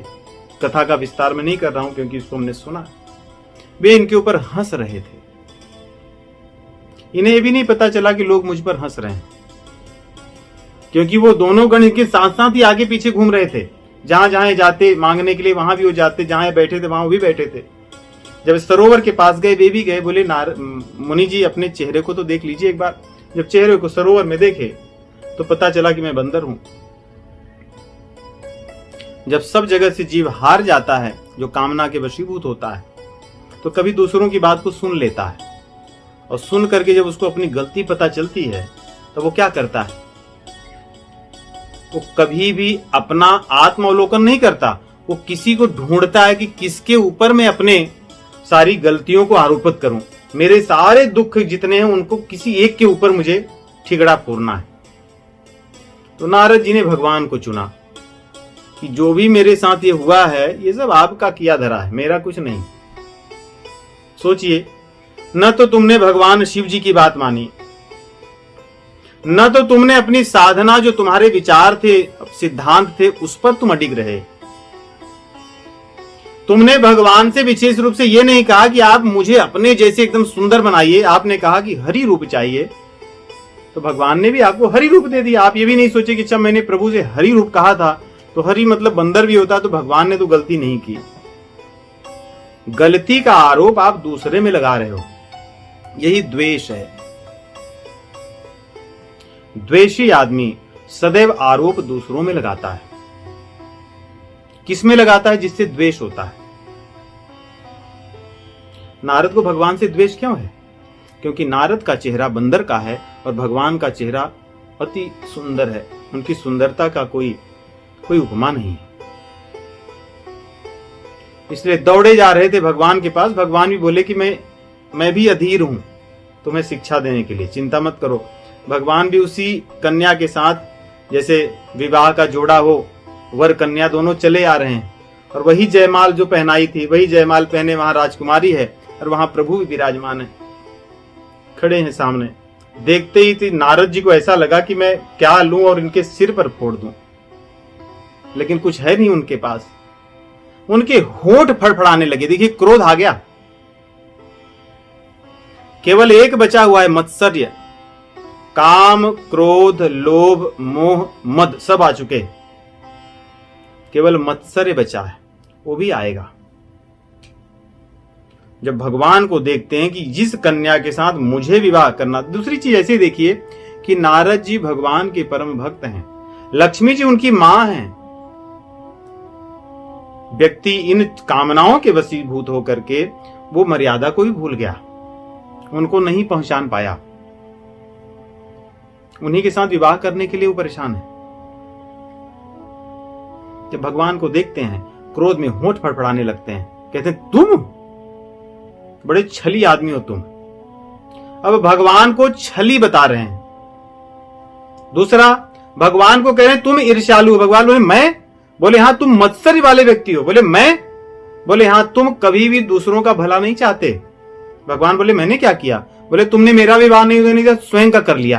S1: कथा का विस्तार में नहीं कर रहा हूं क्योंकि इसको हमने सुना। वे इनके ऊपर हंस रहे थे। इन्हें भी नहीं पता चला कि लोग मुझ पर हंस रहे हैं, क्योंकि वो दोनों गण इनके साथ साथ ही आगे पीछे घूम रहे थे। जहां जहां जाते मांगने के लिए वहां भी वो जाते, जहां बैठे थे वहां वो भी बैठे थे। जब सरोवर के पास गए, वे भी गए, बोले मुनि जी अपने चेहरे को तो देख लीजिए एक बार। जब चेहरे को सरोवर में देखे तो पता चला कि मैं बंदर हूं। जब सब जगह से जीव हार जाता है, जो कामना के वशीभूत होता है, तो कभी दूसरों की बात को सुन लेता है, और सुन करके जब उसको अपनी गलती पता चलती है तो वो क्या करता है, वो कभी भी अपना आत्मावलोकन नहीं करता, वो किसी को ढूंढता है कि किसके ऊपर मैं अपने सारी गलतियों को आरोपित करूं, मेरे सारे दुख जितने हैं उनको किसी एक के ऊपर मुझे ठिगड़ा फोड़ना है। तो नारद जी ने भगवान को चुना कि जो भी मेरे साथ ये हुआ है ये सब आपका किया धरा है, मेरा कुछ नहीं। सोचिए, न तो तुमने भगवान शिव जी की बात मानी, न तो तुमने अपनी साधना, जो तुम्हारे विचार थे, सिद्धांत थे, उस पर तुम अडिग रहे। तुमने भगवान से विशेष रूप से यह नहीं कहा कि आप मुझे अपने जैसे एकदम सुंदर बनाइए, आपने कहा कि हरि रूप चाहिए, तो भगवान ने भी आपको हरि रूप दे दिया। आप ये भी नहीं सोचे कि अच्छा मैंने प्रभु से हरि रूप कहा था तो हरि मतलब बंदर भी होता, तो भगवान ने तो गलती नहीं की। गलती का आरोप आप दूसरे में लगा रहे हो, यही द्वेष है। द्वेषी आदमी सदैव आरोप दूसरों में लगाता है। किस में लगाता है? जिससे द्वेष होता है। नारद को भगवान से द्वेष क्यों है? क्योंकि नारद का चेहरा बंदर का है और भगवान का चेहरा अति सुंदर है, उनकी सुंदरता का कोई उपमा नहीं है। इसलिए दौड़े जा रहे थे भगवान के पास। भगवान भी बोले कि मैं भी अधीर हूं तुम्हें शिक्षा देने के लिए, चिंता मत करो। भगवान भी उसी कन्या के साथ जैसे विवाह का जोड़ा हो, वर कन्या दोनों चले आ रहे हैं, और वही जयमाल जो पहनाई थी वही जयमाल पहने वहां राजकुमारी है, और वहां प्रभु भी विराजमान है, खड़े हैं सामने। देखते ही थी नारद जी को ऐसा लगा कि मैं क्या लूं और इनके सिर पर फोड़ दूं, लेकिन कुछ है नहीं उनके पास। उनके होंठ फड़फड़ाने लगे। देखिए, क्रोध आ गया। केवल एक बचा हुआ है, मत्सर्य। काम, क्रोध, लोभ, मोह, मद सब आ चुके, केवल मत्सर्य बचा है, वो भी आएगा। जब भगवान को देखते हैं कि जिस कन्या के साथ मुझे विवाह करना। दूसरी चीज ऐसे देखिए कि नारद जी भगवान के परम भक्त हैं, लक्ष्मी जी उनकी मां हैं। व्यक्ति इन कामनाओं के वशीभूत होकर के वो मर्यादा को भी भूल गया, उनको नहीं पहचान पाया। उन्हीं के साथ विवाह करने के लिए वो परेशान है। जब भगवान को देखते हैं, क्रोध में होंठ फड़फड़ाने लगते हैं, कहते हैं तुम बड़े छली आदमी हो तुम। अब भगवान को छली बता रहे हैं। दूसरा, भगवान को कह रहे हैं तुम ईर्ष्यालु हो। भगवान बोले मैं? बोले हाँ तुम मत्सर्य वाले व्यक्ति हो। बोले मैं? बोले हाँ तुम कभी भी दूसरों का भला नहीं चाहते। भगवान बोले मैंने क्या किया? बोले तुमने मेरा विवाह नहीं होने दिया, स्वयं का कर लिया।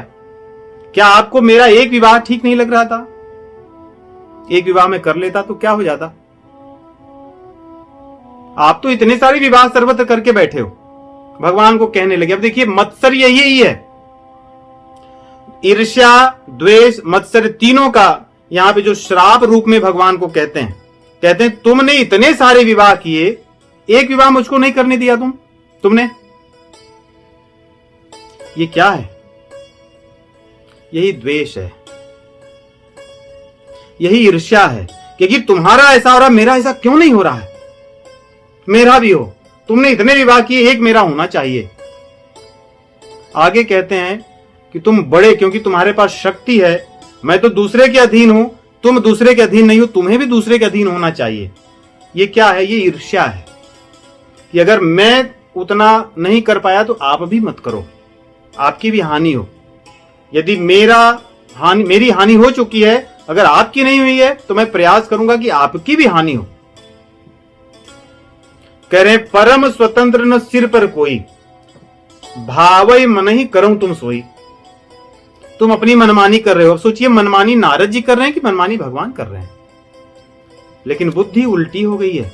S1: क्या आपको मेरा एक विवाह ठीक नहीं लग रहा था? एक विवाह में कर लेता तो क्या हो जाता? आप तो इतने सारे विवाह सर्वत्र करके बैठे हो। भगवान को कहने लगे। अब देखिए, मत्सर्य यही है। ईर्ष्या, द्वेष, मत्सर्य तीनों का यहां पे जो श्राप रूप में भगवान को कहते हैं तुमने इतने सारे विवाह किए, एक विवाह मुझको नहीं करने दिया तुमने। ये क्या है? यही द्वेष है, यही ईर्ष्या है, क्योंकि तुम्हारा ऐसा हो रहा, मेरा ऐसा क्यों नहीं हो रहा है? मेरा भी हो। तुमने इतने विवाह किए, एक मेरा होना चाहिए। आगे कहते हैं कि तुम बड़े, क्योंकि तुम्हारे पास शक्ति है, मैं तो दूसरे के अधीन हूं, तुम दूसरे के अधीन नहीं हो, तुम्हें भी दूसरे के अधीन होना चाहिए। ये क्या है? ये ईर्ष्या है कि अगर मैं उतना नहीं कर पाया तो आप भी मत करो, आपकी भी हानि हो। यदि मेरी हानि हो चुकी है, अगर आपकी नहीं हुई है तो मैं प्रयास करूंगा कि आपकी भी हानि हो। कह रहे परम स्वतंत्र न सिर पर कोई, भावई मन ही करूं तुम सोई। तुम अपनी मनमानी कर रहे हो। सोचिए, मनमानी नारद जी कर रहे हैं कि मनमानी भगवान कर रहे हैं? लेकिन बुद्धि उल्टी हो गई है।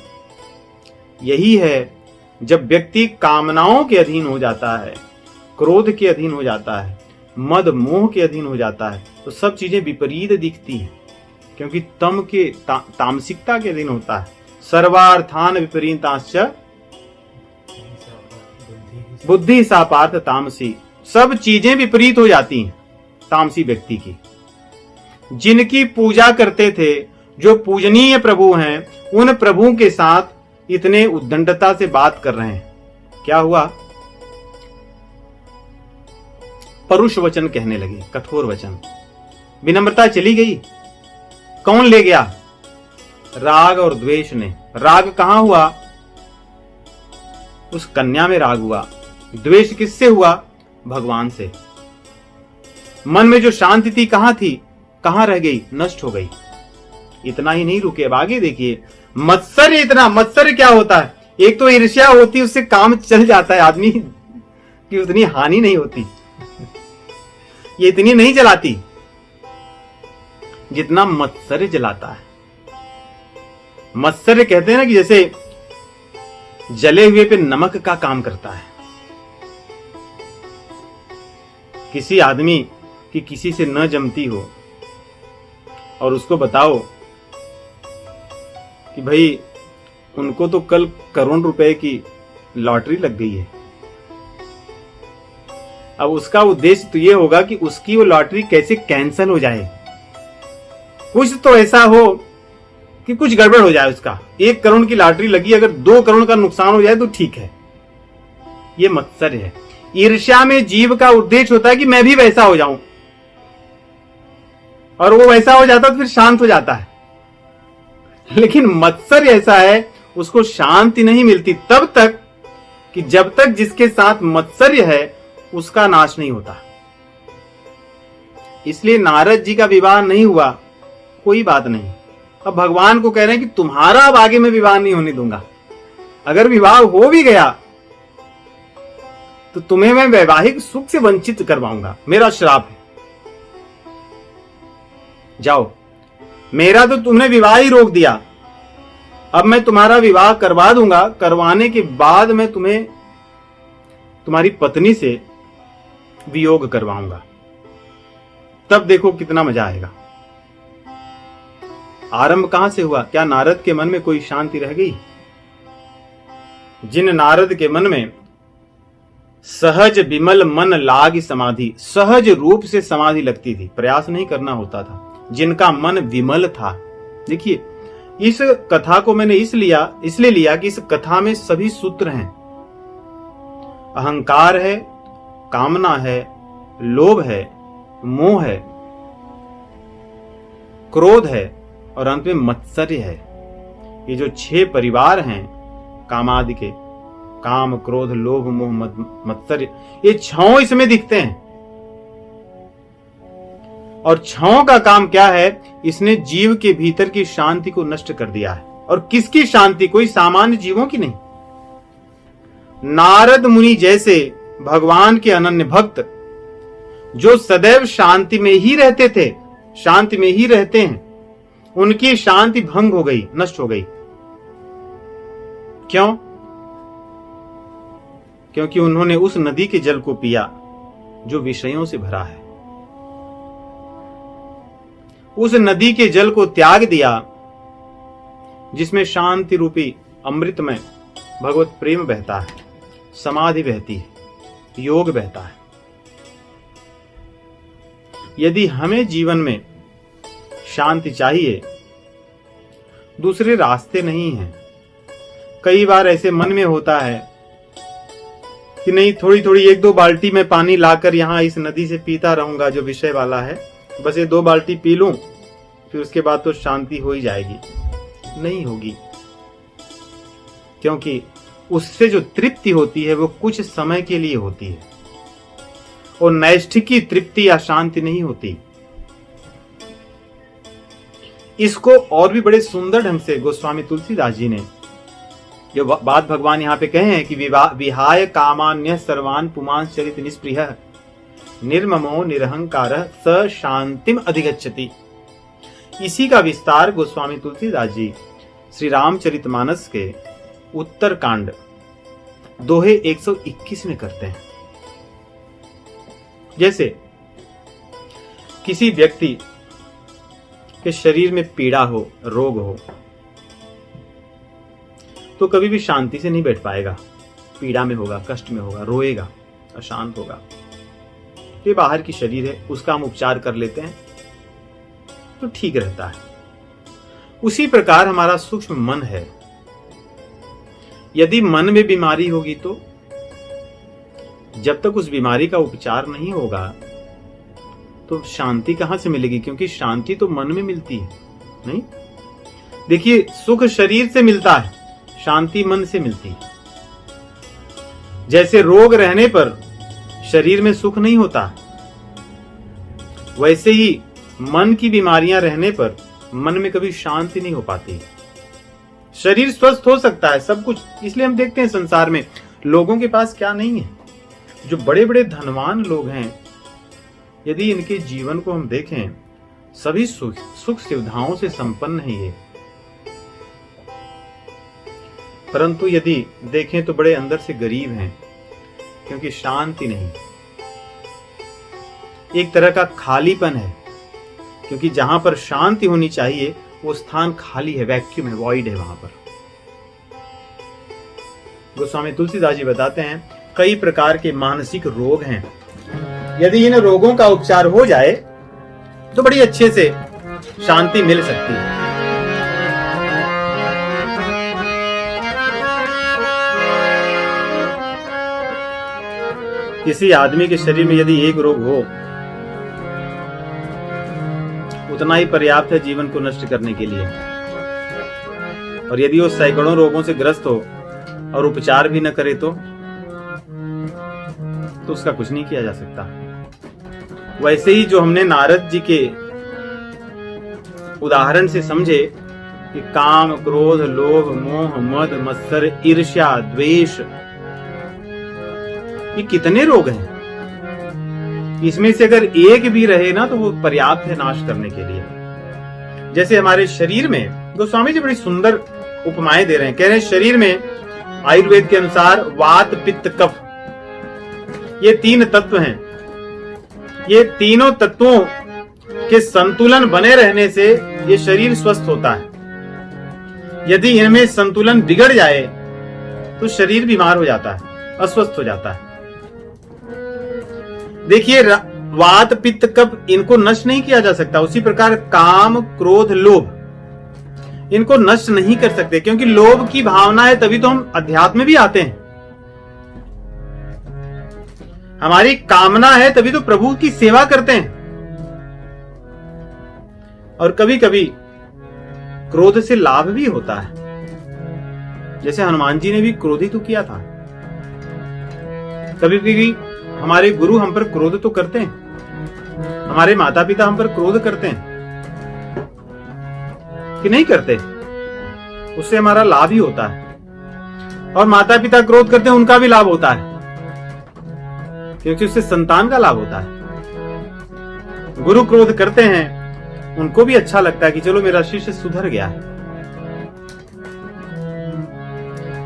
S1: यही है, जब व्यक्ति कामनाओं के अधीन हो जाता है, क्रोध के अधीन हो जाता है, मद मोह के अधीन हो जाता है, तो सब चीजें विपरीत दिखती हैं, क्योंकि तम के तामसिकता के अधीन होता है। सर्वार्थान विपरीताश्च बुद्धि सा पार्थ तामसी। सब चीजें विपरीत हो जाती हैं तामसी व्यक्ति की। जिनकी पूजा करते थे, जो पूजनीय प्रभु हैं, उन प्रभु के साथ इतने उद्दंडता से बात कर रहे हैं। क्या हुआ? परुष वचन कहने लगे, कठोर वचन। विनम्रता चली गई। कौन ले गया? राग और द्वेष ने। राग कहां हुआ? उस कन्या में राग हुआ। द्वेष किससे हुआ? भगवान से। मन में जो शांति थी कहां थी? कहां रह गई? नष्ट हो गई। इतना ही नहीं रुके, अब आगे देखिए। मत्सर्य, इतना मत्सर्य क्या होता है? एक तो ईर्ष्या होती, उससे काम चल जाता है आदमी की उतनी हानि नहीं होती, ये इतनी नहीं जलाती जितना मत्सर्य जलाता है। मत्सर्य कहते हैं ना कि जैसे जले हुए पे नमक का काम करता है। किसी आदमी की किसी से न जमती हो और उसको बताओ कि भाई उनको तो कल करोड़ रुपए की लॉटरी लग गई है। अब उसका उद्देश्य तो ये होगा कि उसकी वो लॉटरी कैसे कैंसिल हो जाए, कुछ तो ऐसा हो कि कुछ गड़बड़ हो जाए उसका। 1 करोड़ की लॉटरी लगी, अगर 2 करोड़ का नुकसान हो जाए तो ठीक है। ये मत्सर्य है। ईर्ष्या में जीव का उद्देश्य होता है कि मैं भी वैसा हो जाऊं, और वो वैसा हो जाता तो फिर शांत हो जाता है। लेकिन मत्सर्य ऐसा है, उसको शांति नहीं मिलती तब तक कि जब तक जिसके साथ मत्सर्य है उसका नाश नहीं होता। इसलिए नारद जी का विवाह नहीं हुआ, कोई बात नहीं। अब भगवान को कह रहे हैं कि तुम्हारा अब आगे मैं विवाह नहीं होने दूंगा। अगर विवाह हो भी गया तो तुम्हें मैं वैवाहिक सुख से वंचित करवाऊंगा, मेरा श्राप है। जाओ, मेरा तो तुमने विवाह ही रोक दिया, अब मैं तुम्हारा विवाह करवा दूंगा। करवाने के बाद मैं तुम्हें तुम्हारी पत्नी से वियोग करवाऊंगा, तब देखो कितना मजा आएगा। आरंभ कहां से हुआ? क्या नारद के मन में कोई शांति रह गई? जिन नारद के मन में सहज विमल मन लाग समाधि, सहज रूप से समाधि लगती थी, प्रयास नहीं करना होता था, जिनका मन विमल था। देखिए, इस कथा को मैंने इसलिए लिया कि इस कथा में सभी सूत्र हैं। अहंकार है, कामना है, लोभ है, मोह है, क्रोध है और अंत में मत्सर्य है। ये जो 6 परिवार हैं कामादि के, काम, क्रोध, लोभ, मोह, मत्सर्य, ये 6 इसमें दिखते हैं। और 6 का काम क्या है? इसने जीव के भीतर की शांति को नष्ट कर दिया है। और किसकी शांति? कोई सामान्य जीवों की नहीं। नारद मुनि जैसे भगवान के अनन्य भक्त जो सदैव शांति में ही रहते थे, शांति में ही रहते हैं, उनकी शांति भंग हो गई, नष्ट हो गई। क्यों? क्योंकि उन्होंने उस नदी के जल को पिया जो विषयों से भरा है। उस नदी के जल को त्याग दिया जिसमें शांति रूपी अमृत में भगवत प्रेम बहता है, समाधि बहती है, योग बहता है। यदि हमें जीवन में शांति चाहिए, दूसरे रास्ते नहीं हैं। कई बार ऐसे मन में होता है कि नहीं, थोड़ी थोड़ी 1-2 बाल्टी में पानी लाकर यहां इस नदी से पीता रहूंगा जो विषय वाला है, बस ये 2 बाल्टी पी लूं, फिर उसके बाद तो शांति हो ही जाएगी। नहीं होगी, क्योंकि उससे जो तृप्ति होती है वो कुछ समय के लिए होती है, और नैष्ठिकी तृप्ति या शांति नहीं होती। इसको और भी बड़े सुंदर ढंग से गोस्वामी तुलसीदास जी ने जो बात भगवान यहां पे कहे हैं कि विहाय कामान्य सर्वान पुमांस चरित निष्प्रिय निर्ममो निरहंकार स शांतिम अधिगच्छति। इसी का विस्तार गोस्वामी तुलसीदास जी श्री रामचरितमानस के उत्तर कांड दोहे 121 में करते हैं। जैसे किसी व्यक्ति के शरीर में पीड़ा हो, रोग हो, तो कभी भी शांति से नहीं बैठ पाएगा, पीड़ा में होगा, कष्ट में होगा, रोएगा, अशांत होगा। ये बाहर की शरीर है, उसका हम उपचार कर लेते हैं तो ठीक रहता है। उसी प्रकार हमारा सूक्ष्म मन है, यदि मन में बीमारी होगी तो जब तक उस बीमारी का उपचार नहीं होगा तो शांति कहां से मिलेगी? क्योंकि शांति तो मन में मिलती है, नहीं? देखिए, सुख शरीर से मिलता है, शांति मन से मिलती है। जैसे रोग रहने पर शरीर में सुख नहीं होता, वैसे ही मन की बीमारियां रहने पर मन में कभी शांति नहीं हो पाती। शरीर स्वस्थ हो सकता है, सब कुछ, इसलिए हम देखते हैं संसार में लोगों के पास क्या नहीं है। जो बड़े बड़े धनवान लोग हैं, यदि इनके जीवन को हम देखें, सभी सुख सुविधाओं से संपन्न है ये, परंतु यदि देखें तो बड़े अंदर से गरीब हैं, क्योंकि शांति नहीं। एक तरह का खालीपन है, क्योंकि जहां पर शांति होनी चाहिए वो स्थान खाली है, वैक्यूम है, वॉइड है वहां पर। गोस्वामी तुलसीदास जी बताते हैं, कई प्रकार के मानसिक रोग हैं, यदि इन रोगों का उपचार हो जाए तो बड़ी अच्छे से शांति मिल सकती है। किसी आदमी के शरीर में यदि एक रोग हो, उतना ही पर्याप्त है जीवन को नष्ट करने के लिए। और यदि वो सैकड़ों रोगों से ग्रस्त हो और उपचार भी न करे तो उसका कुछ नहीं किया जा सकता। वैसे ही जो हमने नारद जी के उदाहरण से समझे कि काम, क्रोध, लोभ, मोह, मद, मत्सर, ईर्ष्या, द्वेष, ये कितने रोग हैं। इसमें से अगर एक भी रहे ना तो वो पर्याप्त है नाश करने के लिए। जैसे हमारे शरीर में गोस्वामी जी बड़ी सुंदर उपमाएं दे रहे हैं, कह रहे हैं शरीर में आयुर्वेद के अनुसार वात, पित्त, कफ, ये 3 तत्व हैं। ये तीनों तत्वों के संतुलन बने रहने से ये शरीर स्वस्थ होता है। यदि इनमें संतुलन बिगड़ जाए तो शरीर बीमार हो जाता है, अस्वस्थ हो जाता है। देखिए, वात, पित्त, कफ, इनको नष्ट नहीं किया जा सकता। उसी प्रकार काम, क्रोध, लोभ, इनको नष्ट नहीं कर सकते, क्योंकि लोभ की भावना है तभी तो हम अध्यात्म में भी आते हैं। हमारी कामना है तभी तो प्रभु की सेवा करते हैं। और कभी कभी क्रोध से लाभ भी होता है, जैसे हनुमान जी ने भी क्रोधित तो किया था। कभी कभी हमारे गुरु हम पर क्रोध तो करते हैं, हमारे माता पिता हम पर क्रोध करते हैं कि नहीं करते? उससे हमारा लाभ ही होता है। और माता पिता क्रोध करते हैं, उनका भी लाभ होता है, क्योंकि उससे संतान का लाभ होता है। गुरु क्रोध करते हैं, उनको भी अच्छा लगता है कि चलो मेरा शिष्य सुधर गया है।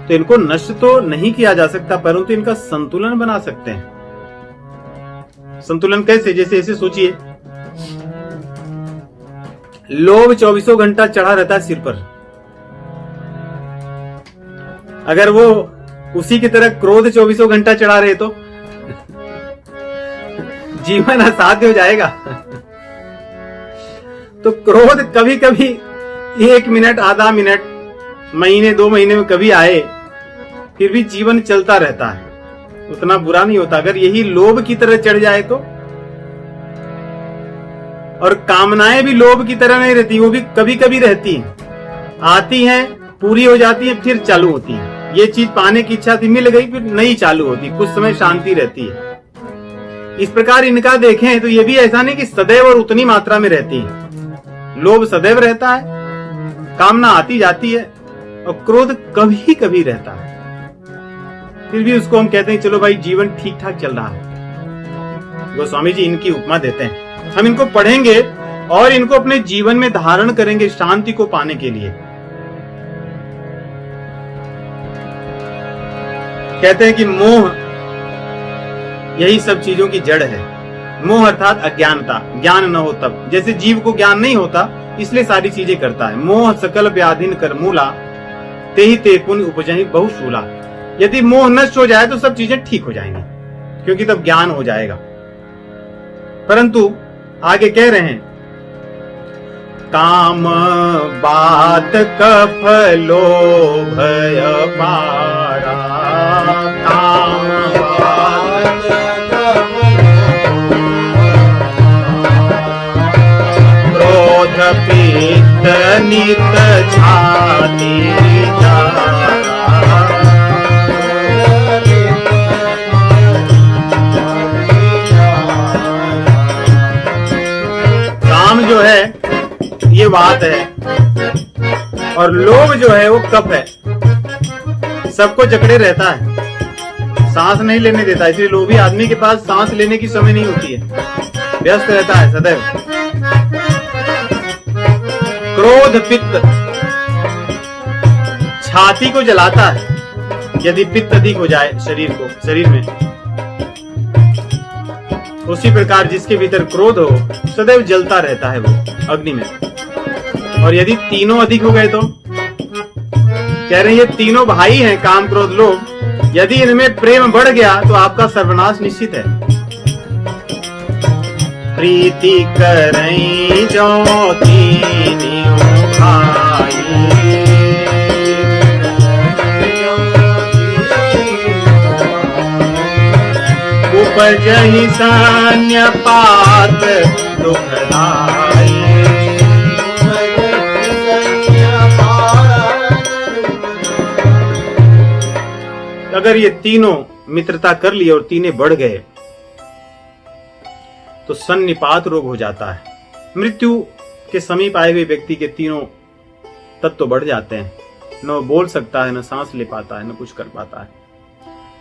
S1: तो इनको नष्ट तो नहीं किया जा सकता, परंतु इनका संतुलन बना सकते हैं। संतुलन कैसे? जैसे ऐसे सोचिए, लोभ 24 घंटा चढ़ा रहता है सिर पर। अगर वो उसी की तरह क्रोध 24 घंटा चढ़ा रहे तो जीवन असाध्य हो जाएगा। तो क्रोध कभी कभी 1 मिनट, आधा मिनट, महीने 2 महीने में कभी आए, फिर भी जीवन चलता रहता है, उतना बुरा नहीं होता। अगर यही लोभ की तरह चढ़ जाए तो, और कामनाएं भी लोभ की तरह नहीं रहती, वो भी कभी कभी रहती हैं, आती हैं, पूरी हो जाती हैं, फिर चालू होती हैं। ये चीज पाने की इच्छा थी, मिल गई, फिर नई चालू होती, कुछ समय शांति रहती है। इस प्रकार इनका देखें तो ये भी ऐसा नहीं कि सदैव और उतनी मात्रा में रहती है। लोभ सदैव रहता है, कामना आती जाती है, और क्रोध कभी कभी रहता है। फिर भी उसको हम कहते हैं चलो भाई जीवन ठीक ठाक चल रहा है। गोस्वामी जी इनकी उपमा देते हैं, हम इनको पढ़ेंगे और इनको अपने जीवन में धारण करेंगे शांति को पाने के लिए। कहते हैं कि मोह यही सब चीजों की जड़ है। मोह अर्थात अज्ञानता, ज्ञान न हो तब। जैसे जीव को ज्ञान नहीं होता इसलिए सारी चीजें करता है। मोह सकल व्याधिन कर मूला, तेहि ते पुण्य उपजहि बहुशूला। यदि मोह नष्ट हो जाए तो सब चीजें ठीक हो जाएंगी, क्योंकि तब ज्ञान हो जाएगा। परंतु आगे कह रहे हैं, काम बात कफ लोभ अपारा, काम बात नित छाती काम जो है ये वात है और लोभ जो है वो कफ है। सबको जकड़े रहता है, सांस नहीं लेने देता। इसलिए लोभी आदमी के पास सांस लेने की समय नहीं होती है, व्यस्त रहता है सदैव। क्रोध पित्त छाती को जलाता है। यदि पित्त अधिक हो जाए शरीर में, उसी प्रकार जिसके भीतर क्रोध हो सदैव जलता रहता है वो अग्नि में। और यदि तीनों अधिक हो गए तो कह रहे हैं ये तीनों भाई हैं, काम क्रोध लोभ। यदि इनमें प्रेम बढ़ गया तो आपका सर्वनाश निश्चित है। प्रीति करई जो तीनों भाई, उपजहि सान्य पात दुखदाई। अगर ये तीनों मित्रता कर ली और तीनों बढ़ गए तो सन्निपात रोग हो जाता है। मृत्यु के समीप आए हुए व्यक्ति के तीनों तत्व बढ़ जाते हैं। न बोल सकता है, न सांस ले पाता है, न कुछ कर पाता है।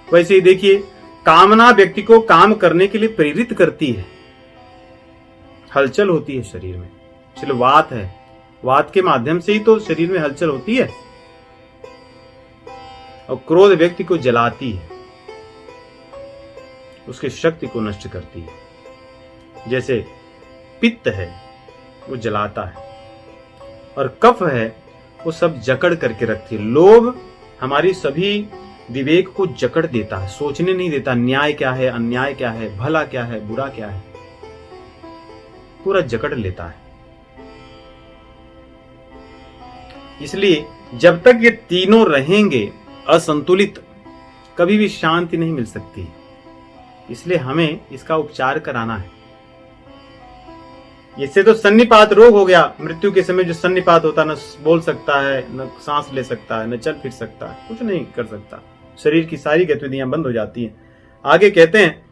S1: वैसे ही देखिए, कामना व्यक्ति को काम करने के लिए प्रेरित करती है, हलचल होती है शरीर में। चलो वात है, वात के माध्यम से ही तो शरीर में हलचल होती है। और क्रोध व्यक्ति को जलाती है, उसकी शक्ति को नष्ट करती है। जैसे पित्त है वो जलाता है और कफ है वो सब जकड़ करके रखती है। लोभ हमारी सभी विवेक को जकड़ देता है, सोचने नहीं देता न्याय क्या है, अन्याय क्या है, भला क्या है, बुरा क्या है, पूरा जकड़ लेता है। इसलिए जब तक ये तीनों रहेंगे असंतुलित, कभी भी शांति नहीं मिल सकती। इसलिए हमें इसका उपचार कराना है। इससे तो सन्निपात रोग हो गया। मृत्यु के समय जो सन्निपात होता है, न बोल सकता है, न सांस ले सकता है, न चल फिर सकता है, कुछ नहीं कर सकता। शरीर की सारी गतिविधियां बंद हो जाती हैं। आगे कहते हैं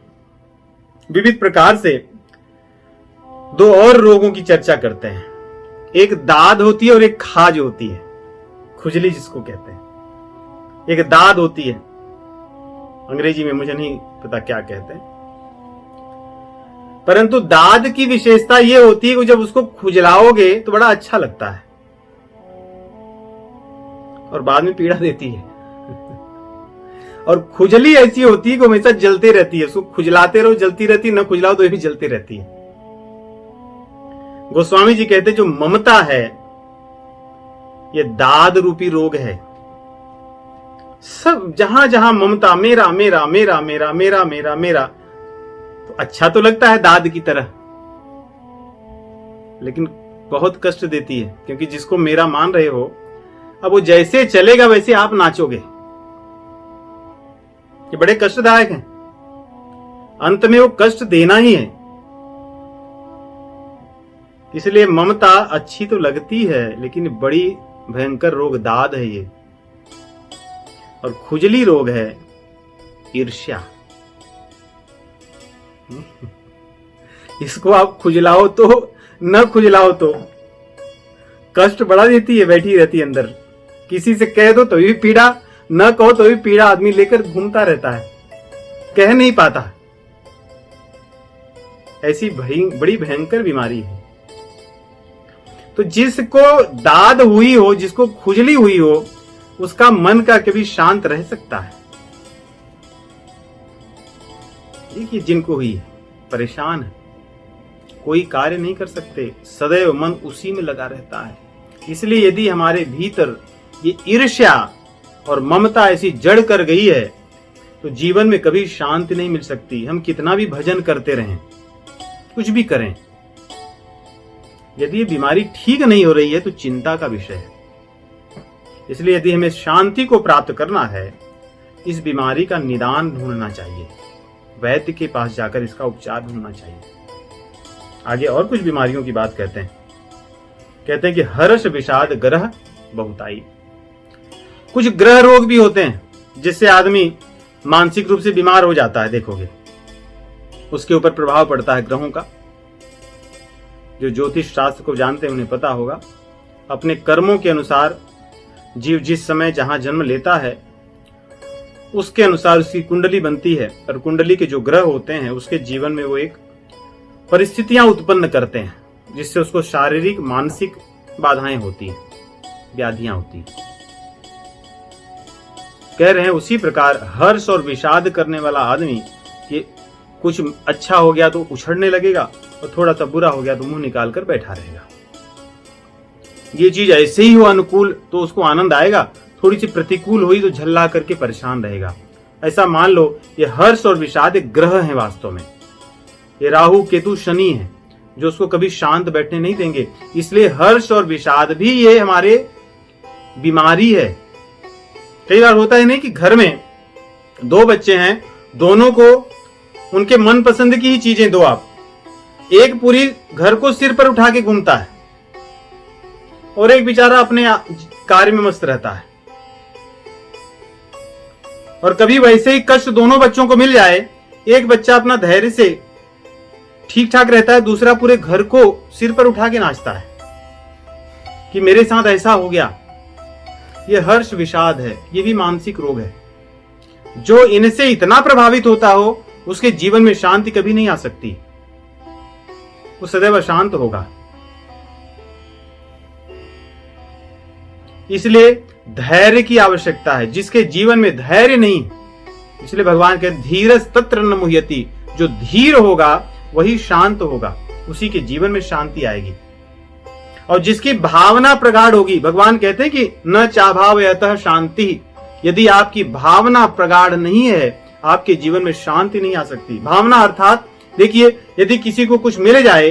S1: विविध प्रकार से दो और रोगों की चर्चा करते हैं। एक दाद होती है और एक खाज होती है, खुजली जिसको कहते हैं। एक दाद होती है, अंग्रेजी में मुझे नहीं पता क्या कहते हैं, परंतु दाद की विशेषता यह होती है कि जब उसको खुजलाओगे तो बड़ा अच्छा लगता है और बाद में पीड़ा देती है। और खुजली ऐसी होती है कि हमेशा जलते रहती है। उसको खुजलाते रहो जलती रहती है, न खुजलाओ तो ये भी जलती रहती है। गोस्वामी जी कहते जो ममता है ये दाद रूपी रोग है। सब जहां जहां ममता, मेरा मेरा मेरा मेरा मेरा मेरा मेरा, तो अच्छा तो लगता है दाद की तरह, लेकिन बहुत कष्ट देती है। क्योंकि जिसको मेरा मान रहे हो, अब वो जैसे चलेगा वैसे आप नाचोगे। ये बड़े कष्टदायक है। अंत में वो कष्ट देना ही है। इसलिए ममता अच्छी तो लगती है, लेकिन बड़ी भयंकर रोग दाद है ये। और खुजली रोग है ईर्ष्या। इसको आप खुजलाओ तो न खुजलाओ तो कष्ट बढ़ा देती है, बैठी रहती है अंदर। किसी से कह दो तो भी पीड़ा, न कहो तो भी पीड़ा। आदमी लेकर घूमता रहता है, कह नहीं पाता। ऐसी बड़ी भयंकर बीमारी है। तो जिसको दाद हुई हो, जिसको खुजली हुई हो, उसका मन का कभी शांत रह सकता है? देखिए जिनको हुई है, परेशान है, कोई कार्य नहीं कर सकते, सदैव मन उसी में लगा रहता है। इसलिए यदि हमारे भीतर ये ईर्ष्या और ममता ऐसी जड़ कर गई है तो जीवन में कभी शांति नहीं मिल सकती। हम कितना भी भजन करते रहें, कुछ भी करें, यदि ये बीमारी ठीक नहीं हो रही है तो चिंता का विषय है। इसलिए यदि हमें शांति को प्राप्त करना है, इस बीमारी का निदान ढूंढना चाहिए, वैद्य के पास जाकर इसका उपचार ढूंढना चाहिए। आगे और कुछ बीमारियों की बात कहते हैं। कहते हैं कि हर्ष विषाद ग्रह बहुताई। कुछ ग्रह रोग भी होते हैं जिससे आदमी मानसिक रूप से बीमार हो जाता है। देखोगे उसके ऊपर प्रभाव पड़ता है ग्रहों का। जो ज्योतिष शास्त्र को जानते हैं उन्हें पता होगा, अपने कर्मों के अनुसार जीव जिस समय जहां जन्म लेता है उसके अनुसार उसकी कुंडली बनती है, और कुंडली के जो ग्रह होते हैं उसके जीवन में वो एक परिस्थितियां उत्पन्न करते हैं जिससे उसको शारीरिक मानसिक बाधाएं होती हैं, व्याधियां होती हैं। कह रहे हैं उसी प्रकार हर्ष और विषाद करने वाला आदमी कि कुछ अच्छा हो गया तो उछड़ने लगेगा और थोड़ा सा बुरा हो गया तो मुंह निकाल कर बैठा रहेगा। ये चीज ऐसे ही हो अनुकूल तो उसको आनंद आएगा, थोड़ी सी प्रतिकूल हुई तो झल्ला करके परेशान रहेगा। ऐसा मान लो ये हर्ष और विषाद एक ग्रह है, वास्तव में ये राहु केतु शनि है जो उसको कभी शांत बैठने नहीं देंगे। इसलिए हर्ष और विषाद भी ये हमारे बीमारी है। कई बार होता है नहीं कि घर में दो बच्चे हैं, दोनों को उनके मनपसंद की ही चीजें दो आप, एक पूरी घर को सिर पर उठा के घूमता है और एक बेचारा अपने कार्य में मस्त रहता है। और कभी वैसे ही कष्ट दोनों बच्चों को मिल जाए, एक बच्चा अपना धैर्य से ठीक ठाक रहता है, दूसरा पूरे घर को सिर पर उठा के नाचता है कि मेरे साथ ऐसा हो गया। ये हर्ष विषाद है, ये भी मानसिक रोग है। जो इनसे इतना प्रभावित होता हो उसके जीवन में शांति कभी नहीं आ सकती, वो सदैव अशांत होगा। इसलिए धैर्य की आवश्यकता है। जिसके जीवन में धैर्य नहीं, इसलिए भगवान कहते धीरज तत्र न मुह्यति, जो धीर होगा वही शांत होगा, उसी के जीवन में शांति आएगी। और जिसकी भावना प्रगाढ़ होगी, भगवान कहते हैं कि न चाभावयतः शांति, यदि आपकी भावना प्रगाढ़ नहीं है आपके जीवन में शांति नहीं आ सकती। भावना अर्थात देखिए, यदि किसी को कुछ मिल जाए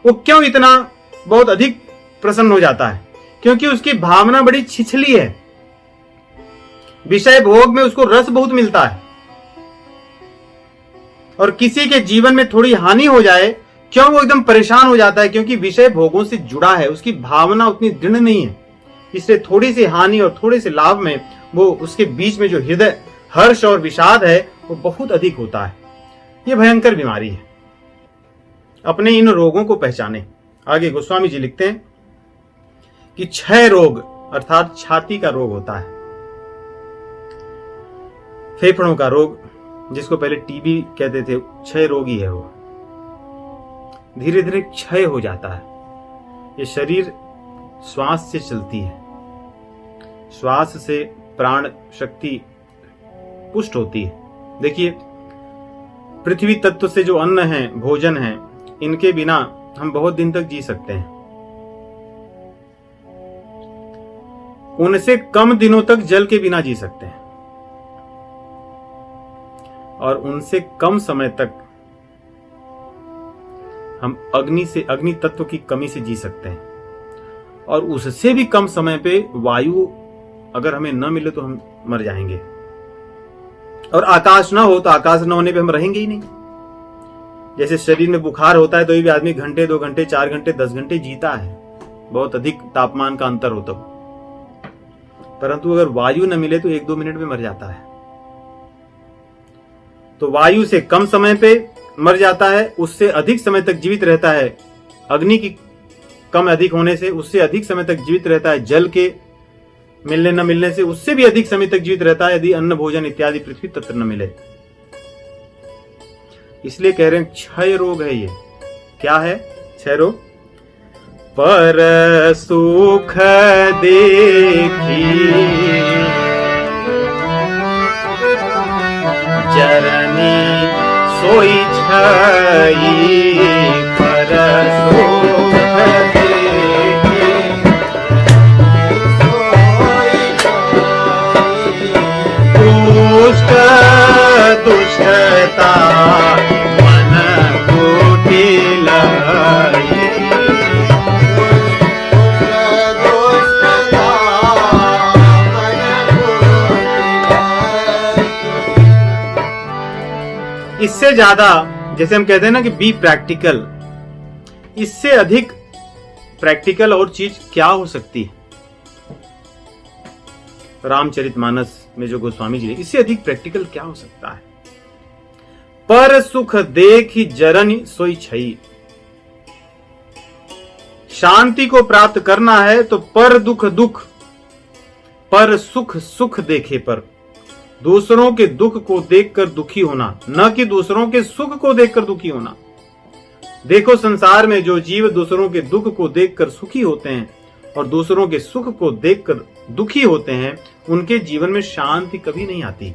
S1: वो क्यों इतना बहुत अधिक प्रसन्न हो जाता है, क्योंकि उसकी भावना बड़ी छिछली है। विषय भोग में उसको रस बहुत मिलता है। और किसी के जीवन में थोड़ी हानि हो जाए क्यों वो एकदम परेशान हो जाता है, क्योंकि विषय भोगों से जुड़ा है, उसकी भावना उतनी दृढ़ नहीं है। इसलिए थोड़ी सी हानि और थोड़े से लाभ में वो उसके बीच में जो हृदय हर्ष और विषाद है वो बहुत अधिक होता है। ये भयंकर बीमारी है। अपने इन रोगों को पहचाने। आगे गोस्वामी जी लिखते हैं कि क्षय रोग अर्थात छाती का रोग होता है, फेफड़ों का रोग जिसको पहले टीबी कहते थे, क्षय रोगी है वो। धीरे धीरे क्षय हो जाता है। ये शरीर श्वास से चलती है, श्वास से प्राण शक्ति पुष्ट होती है। देखिए पृथ्वी तत्व से जो अन्न है, भोजन है, इनके बिना हम बहुत दिन तक जी सकते हैं। उनसे कम दिनों तक जल के बिना जी सकते हैं और उनसे कम समय तक हम अग्नि तत्व की कमी से जी सकते हैं। और उससे भी कम समय पे वायु अगर हमें न मिले तो हम मर जाएंगे। और आकाश ना हो तो आकाश न होने पे हम रहेंगे ही नहीं। जैसे शरीर में बुखार होता है तो भी आदमी घंटे 2 घंटे 4 घंटे 10 घंटे जीता है, बहुत अधिक तापमान का अंतर होता हो। परंतु अगर वायु न मिले तो 1-2 मिनट में मर जाता है। तो वायु से कम समय पे मर जाता है, उससे अधिक समय तक जीवित रहता है। अग्नि की कम अधिक होने से उससे अधिक समय तक जीवित रहता है। जल के मिलने न मिलने से उससे भी अधिक समय तक जीवित रहता है, यदि अन्न भोजन इत्यादि पृथ्वी तत्व न मिले। इसलिए कह रहे हैं क्षय रोग है ये। क्या है क्षय रोग? पर सुख देखी जरनी सोई छई, पर सुख देखी दुष्ट दुष्टता मन कुटिल इससे ज्यादा, जैसे हम कहते हैं ना कि बी प्रैक्टिकल, इससे अधिक प्रैक्टिकल और चीज क्या हो सकती है? रामचरितमानस में जो गोस्वामी जी ने, इससे अधिक प्रैक्टिकल क्या हो सकता है? पर सुख देखि जरनि सोई छई। शांति को प्राप्त करना है तो पर दुख दुख, पर सुख सुख देखे पर। दूसरों के दुख को देखकर दुखी होना, न कि दूसरों के सुख को देखकर दुखी होना। देखो, संसार में जो जीव दूसरों के दुख को देखकर सुखी होते हैं और दूसरों के सुख को देखकर दुखी होते हैं, उनके जीवन में शांति कभी नहीं आती।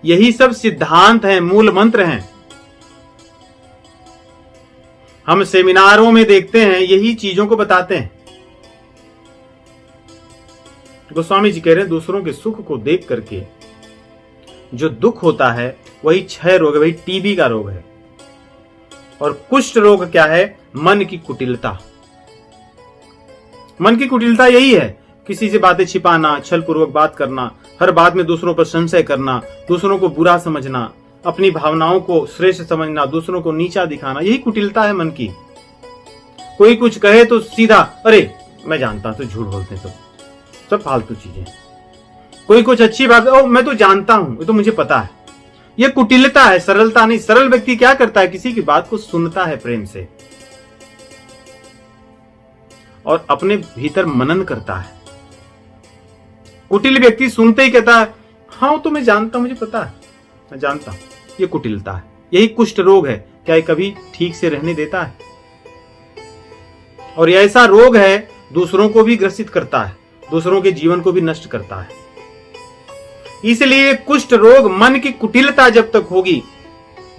S1: यही सब सिद्धांत हैं, मूल मंत्र हैं। हम सेमिनारों में देखते हैं, यही चीजों को बताते हैं। गोस्वामी जी कह रहे हैं, दूसरों के सुख को देख करके जो दुख होता है वही क्षय रोग है, वही टीबी का रोग है। और कुष्ठ रोग क्या है? मन की कुटिलता। मन की कुटिलता यही है, किसी से बातें छिपाना, छल पूर्वक बात करना, हर बात में दूसरों पर संशय करना, दूसरों को बुरा समझना, अपनी भावनाओं को श्रेष्ठ समझना, दूसरों को नीचा दिखाना, यही कुटिलता है मन की। कोई कुछ कहे तो सीधा, अरे मैं जानता हूं तो झूठ बोलते हैं, सब फालतू चीजें। कोई कुछ अच्छी बात, ओ मैं तो जानता हूं, ये तो मुझे पता है। ये कुटिलता है, सरलता नहीं। सरल व्यक्ति क्या करता है? किसी की बात को सुनता है प्रेम से और अपने भीतर मनन करता है। कुटिल व्यक्ति सुनते ही कहता है, हाँ तो मैं जानता हूं, मुझे पता है, मैं जानता हूं। ये कुटिलता है, यही कुष्ठ रोग है। क्या ये कभी ठीक से रहने देता है? और ये ऐसा रोग है, दूसरों को भी ग्रसित करता है, दूसरों के जीवन को भी नष्ट करता है। इसलिए कुष्ठ रोग, मन की कुटिलता जब तक होगी,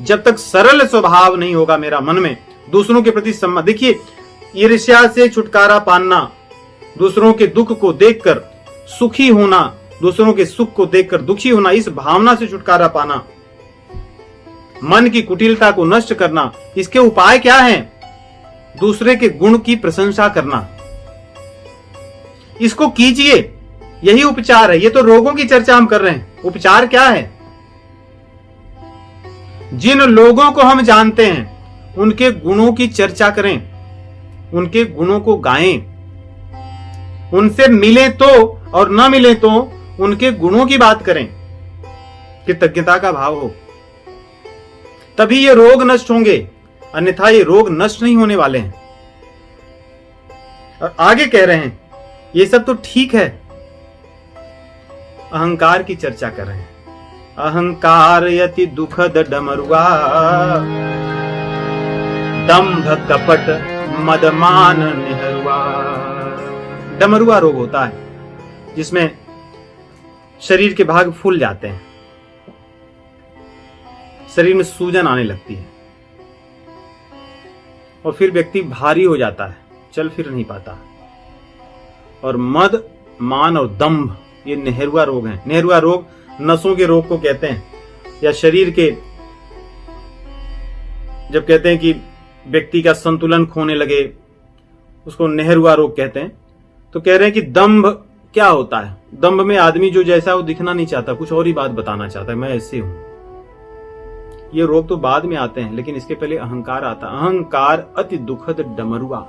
S1: जब तक सरल स्वभाव नहीं होगा मेरा मन में, दूसरों के प्रति सम्मान। देखिए, ईर्ष्या से छुटकारा पाना, दूसरों के दुख को देखकर सुखी होना, दूसरों के सुख को देखकर दुखी होना, इस भावना से छुटकारा पाना, मन की कुटिलता को नष्ट करना। इसके उपाय क्या हैं? दूसरे के गुण की प्रशंसा करना, इसको कीजिए, यही उपचार है। ये तो रोगों की चर्चा हम कर रहे हैं, उपचार क्या है? जिन लोगों को हम जानते हैं उनके गुणों की चर्चा करें, उनके गुणों को गाएं, उनसे मिले तो और न मिले तो उनके गुणों की बात करें, कृतज्ञता का भाव हो, तभी ये रोग नष्ट होंगे, अन्यथा ये रोग नष्ट नहीं होने वाले हैं। और आगे कह रहे हैं, ये सब तो ठीक है, अहंकार की चर्चा कर रहे हैं। अहंकार यति दुखद डमरुआ, दंभ कपट मदमान निहरुआ। डमरुआ रोग होता है जिसमें शरीर के भाग फूल जाते हैं, शरीर में सूजन आने लगती है और फिर व्यक्ति भारी हो जाता है, चल फिर नहीं पाता। और मद, मान और दंभ, ये नेहरुआ रोग हैं। नेहरुआ रोग नसों के रोग को कहते हैं, या शरीर के, जब कहते हैं कि व्यक्ति का संतुलन खोने लगे, उसको नेहरुआ रोग कहते हैं। तो कह रहे हैं कि दंभ क्या होता है? दंभ में आदमी जो जैसा वो दिखना नहीं चाहता, कुछ और ही बात बताना चाहता है, मैं ऐसे हूं। ये रोग तो बाद में आते हैं, लेकिन इसके पहले अहंकार आता है। अहंकार अति दुखद डमरुआ,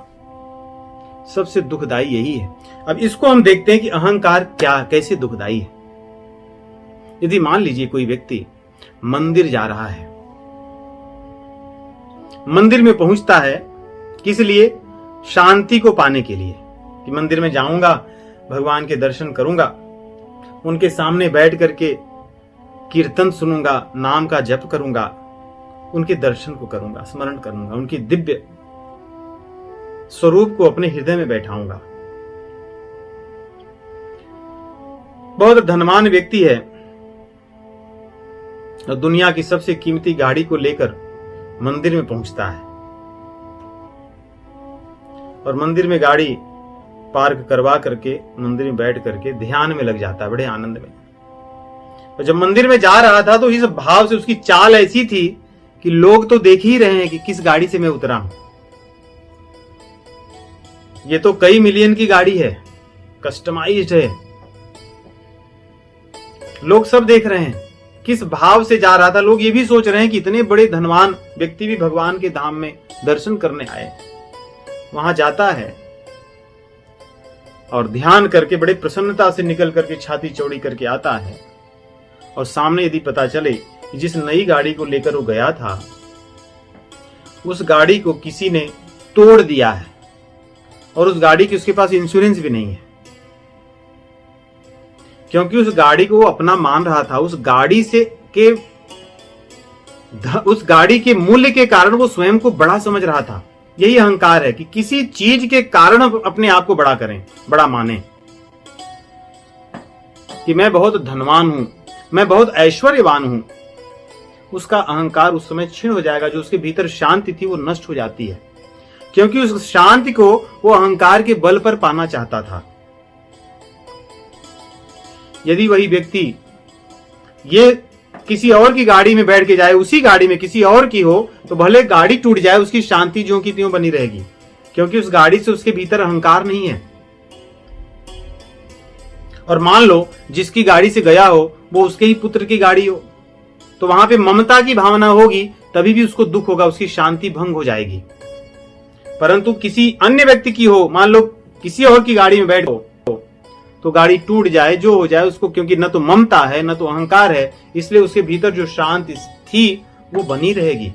S1: सबसे दुखदाई यही है। अब इसको हम देखते हैं कि अहंकार क्या, कैसे दुखदाई है। यदि मान लीजिए कोई व्यक्ति मंदिर जा रहा है, मंदिर में पहुंचता है, किस लिए? शांति को पाने के लिए, कि मंदिर में जाऊंगा, भगवान के दर्शन करूंगा, उनके सामने बैठ करके कीर्तन सुनूंगा, नाम का जप करूंगा, उनके दर्शन को करूंगा, स्मरण करूंगा, उनकी दिव्य स्वरूप को अपने हृदय में बैठाऊंगा। बहुत धनवान व्यक्ति है और दुनिया की सबसे कीमती गाड़ी को लेकर मंदिर में पहुंचता है और मंदिर में गाड़ी पार्क करवा करके मंदिर में बैठ करके ध्यान में लग जाता है, बड़े आनंद में। और जब मंदिर में जा रहा था तो इस भाव से उसकी चाल ऐसी थी कि लोग तो देख ही रहे हैं कि किस गाड़ी से मैं उतरा हूं। ये तो कई मिलियन की गाड़ी है, कस्टमाइज्ड है, लोग सब देख रहे हैं। किस भाव से जा रहा था, लोग ये भी सोच रहे हैं कि इतने बड़े धनवान व्यक्ति भी भगवान के धाम में दर्शन करने आए। वहां जाता है और ध्यान करके बड़े प्रसन्नता से निकल करके छाती चौड़ी करके आता है, और सामने यदि पता चले कि जिस नई गाड़ी को लेकर वो गया था उस गाड़ी को किसी ने तोड़ दिया है और उस गाड़ी की उसके पास इंश्योरेंस भी नहीं है, क्योंकि उस गाड़ी को वो अपना मान रहा था, उस गाड़ी के मूल्य के कारण वो स्वयं को बड़ा समझ रहा था। यही अहंकार है कि किसी चीज के कारण अपने आप को बड़ा करें, बड़ा माने कि मैं बहुत धनवान हूं, मैं बहुत ऐश्वर्यवान हूं। उसका अहंकार उस समय क्षीण हो जाएगा, जो उसके भीतर शांति थी वो नष्ट हो जाती है, क्योंकि उस शांति को वो अहंकार के बल पर पाना चाहता था। यदि वही व्यक्ति ये किसी और की गाड़ी में बैठ के जाए, उसी गाड़ी में किसी और की हो, तो भले गाड़ी टूट जाए उसकी शांति ज्यों की त्यों बनी रहेगी, क्योंकि उस गाड़ी से उसके भीतर अहंकार नहीं है। और मान लो जिसकी गाड़ी से गया हो वो उसके ही पुत्र की गाड़ी हो, तो वहां पे ममता की भावना होगी, तभी भी उसको दुख होगा, उसकी शांति भंग हो जाएगी। परंतु किसी अन्य व्यक्ति की हो, मान लो किसी और की गाड़ी में बैठो तो गाड़ी टूट जाए, जो हो जाए उसको, क्योंकि न तो ममता है न तो अहंकार है, इसलिए उसके भीतर जो शांति थी वो बनी रहेगी।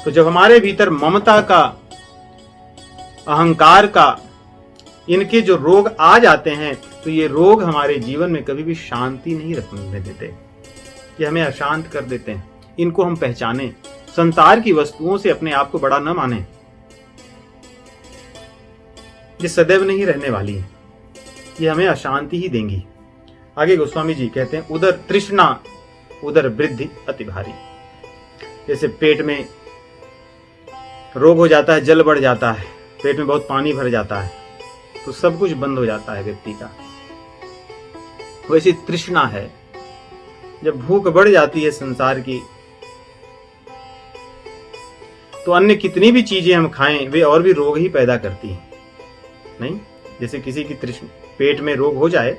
S1: तो जब हमारे भीतर ममता का, अहंकार का, इनके जो रोग आ जाते हैं, तो ये रोग हमारे जीवन में कभी भी शांति नहीं रखने देते, ये हमें अशांत कर देते हैं। इनको हम पहचानें, संसार की वस्तुओं से अपने आप को बड़ा न माने, ये सदैव नहीं रहने वाली है, ये हमें अशांति ही देंगी। आगे गोस्वामी जी कहते हैं, उदर तृष्णा उदर वृद्धि अति भारी। जैसे पेट में रोग हो जाता है, जल बढ़ जाता है, पेट में बहुत पानी भर जाता है, तो सब कुछ बंद हो जाता है व्यक्ति का। वैसी तृष्णा है, जब भूख बढ़ जाती है संसार की, तो अन्य कितनी भी चीजें हम खाएं वे और भी रोग ही पैदा करती हैं। नहीं, जैसे किसी की तृष्णा, पेट में रोग हो जाए,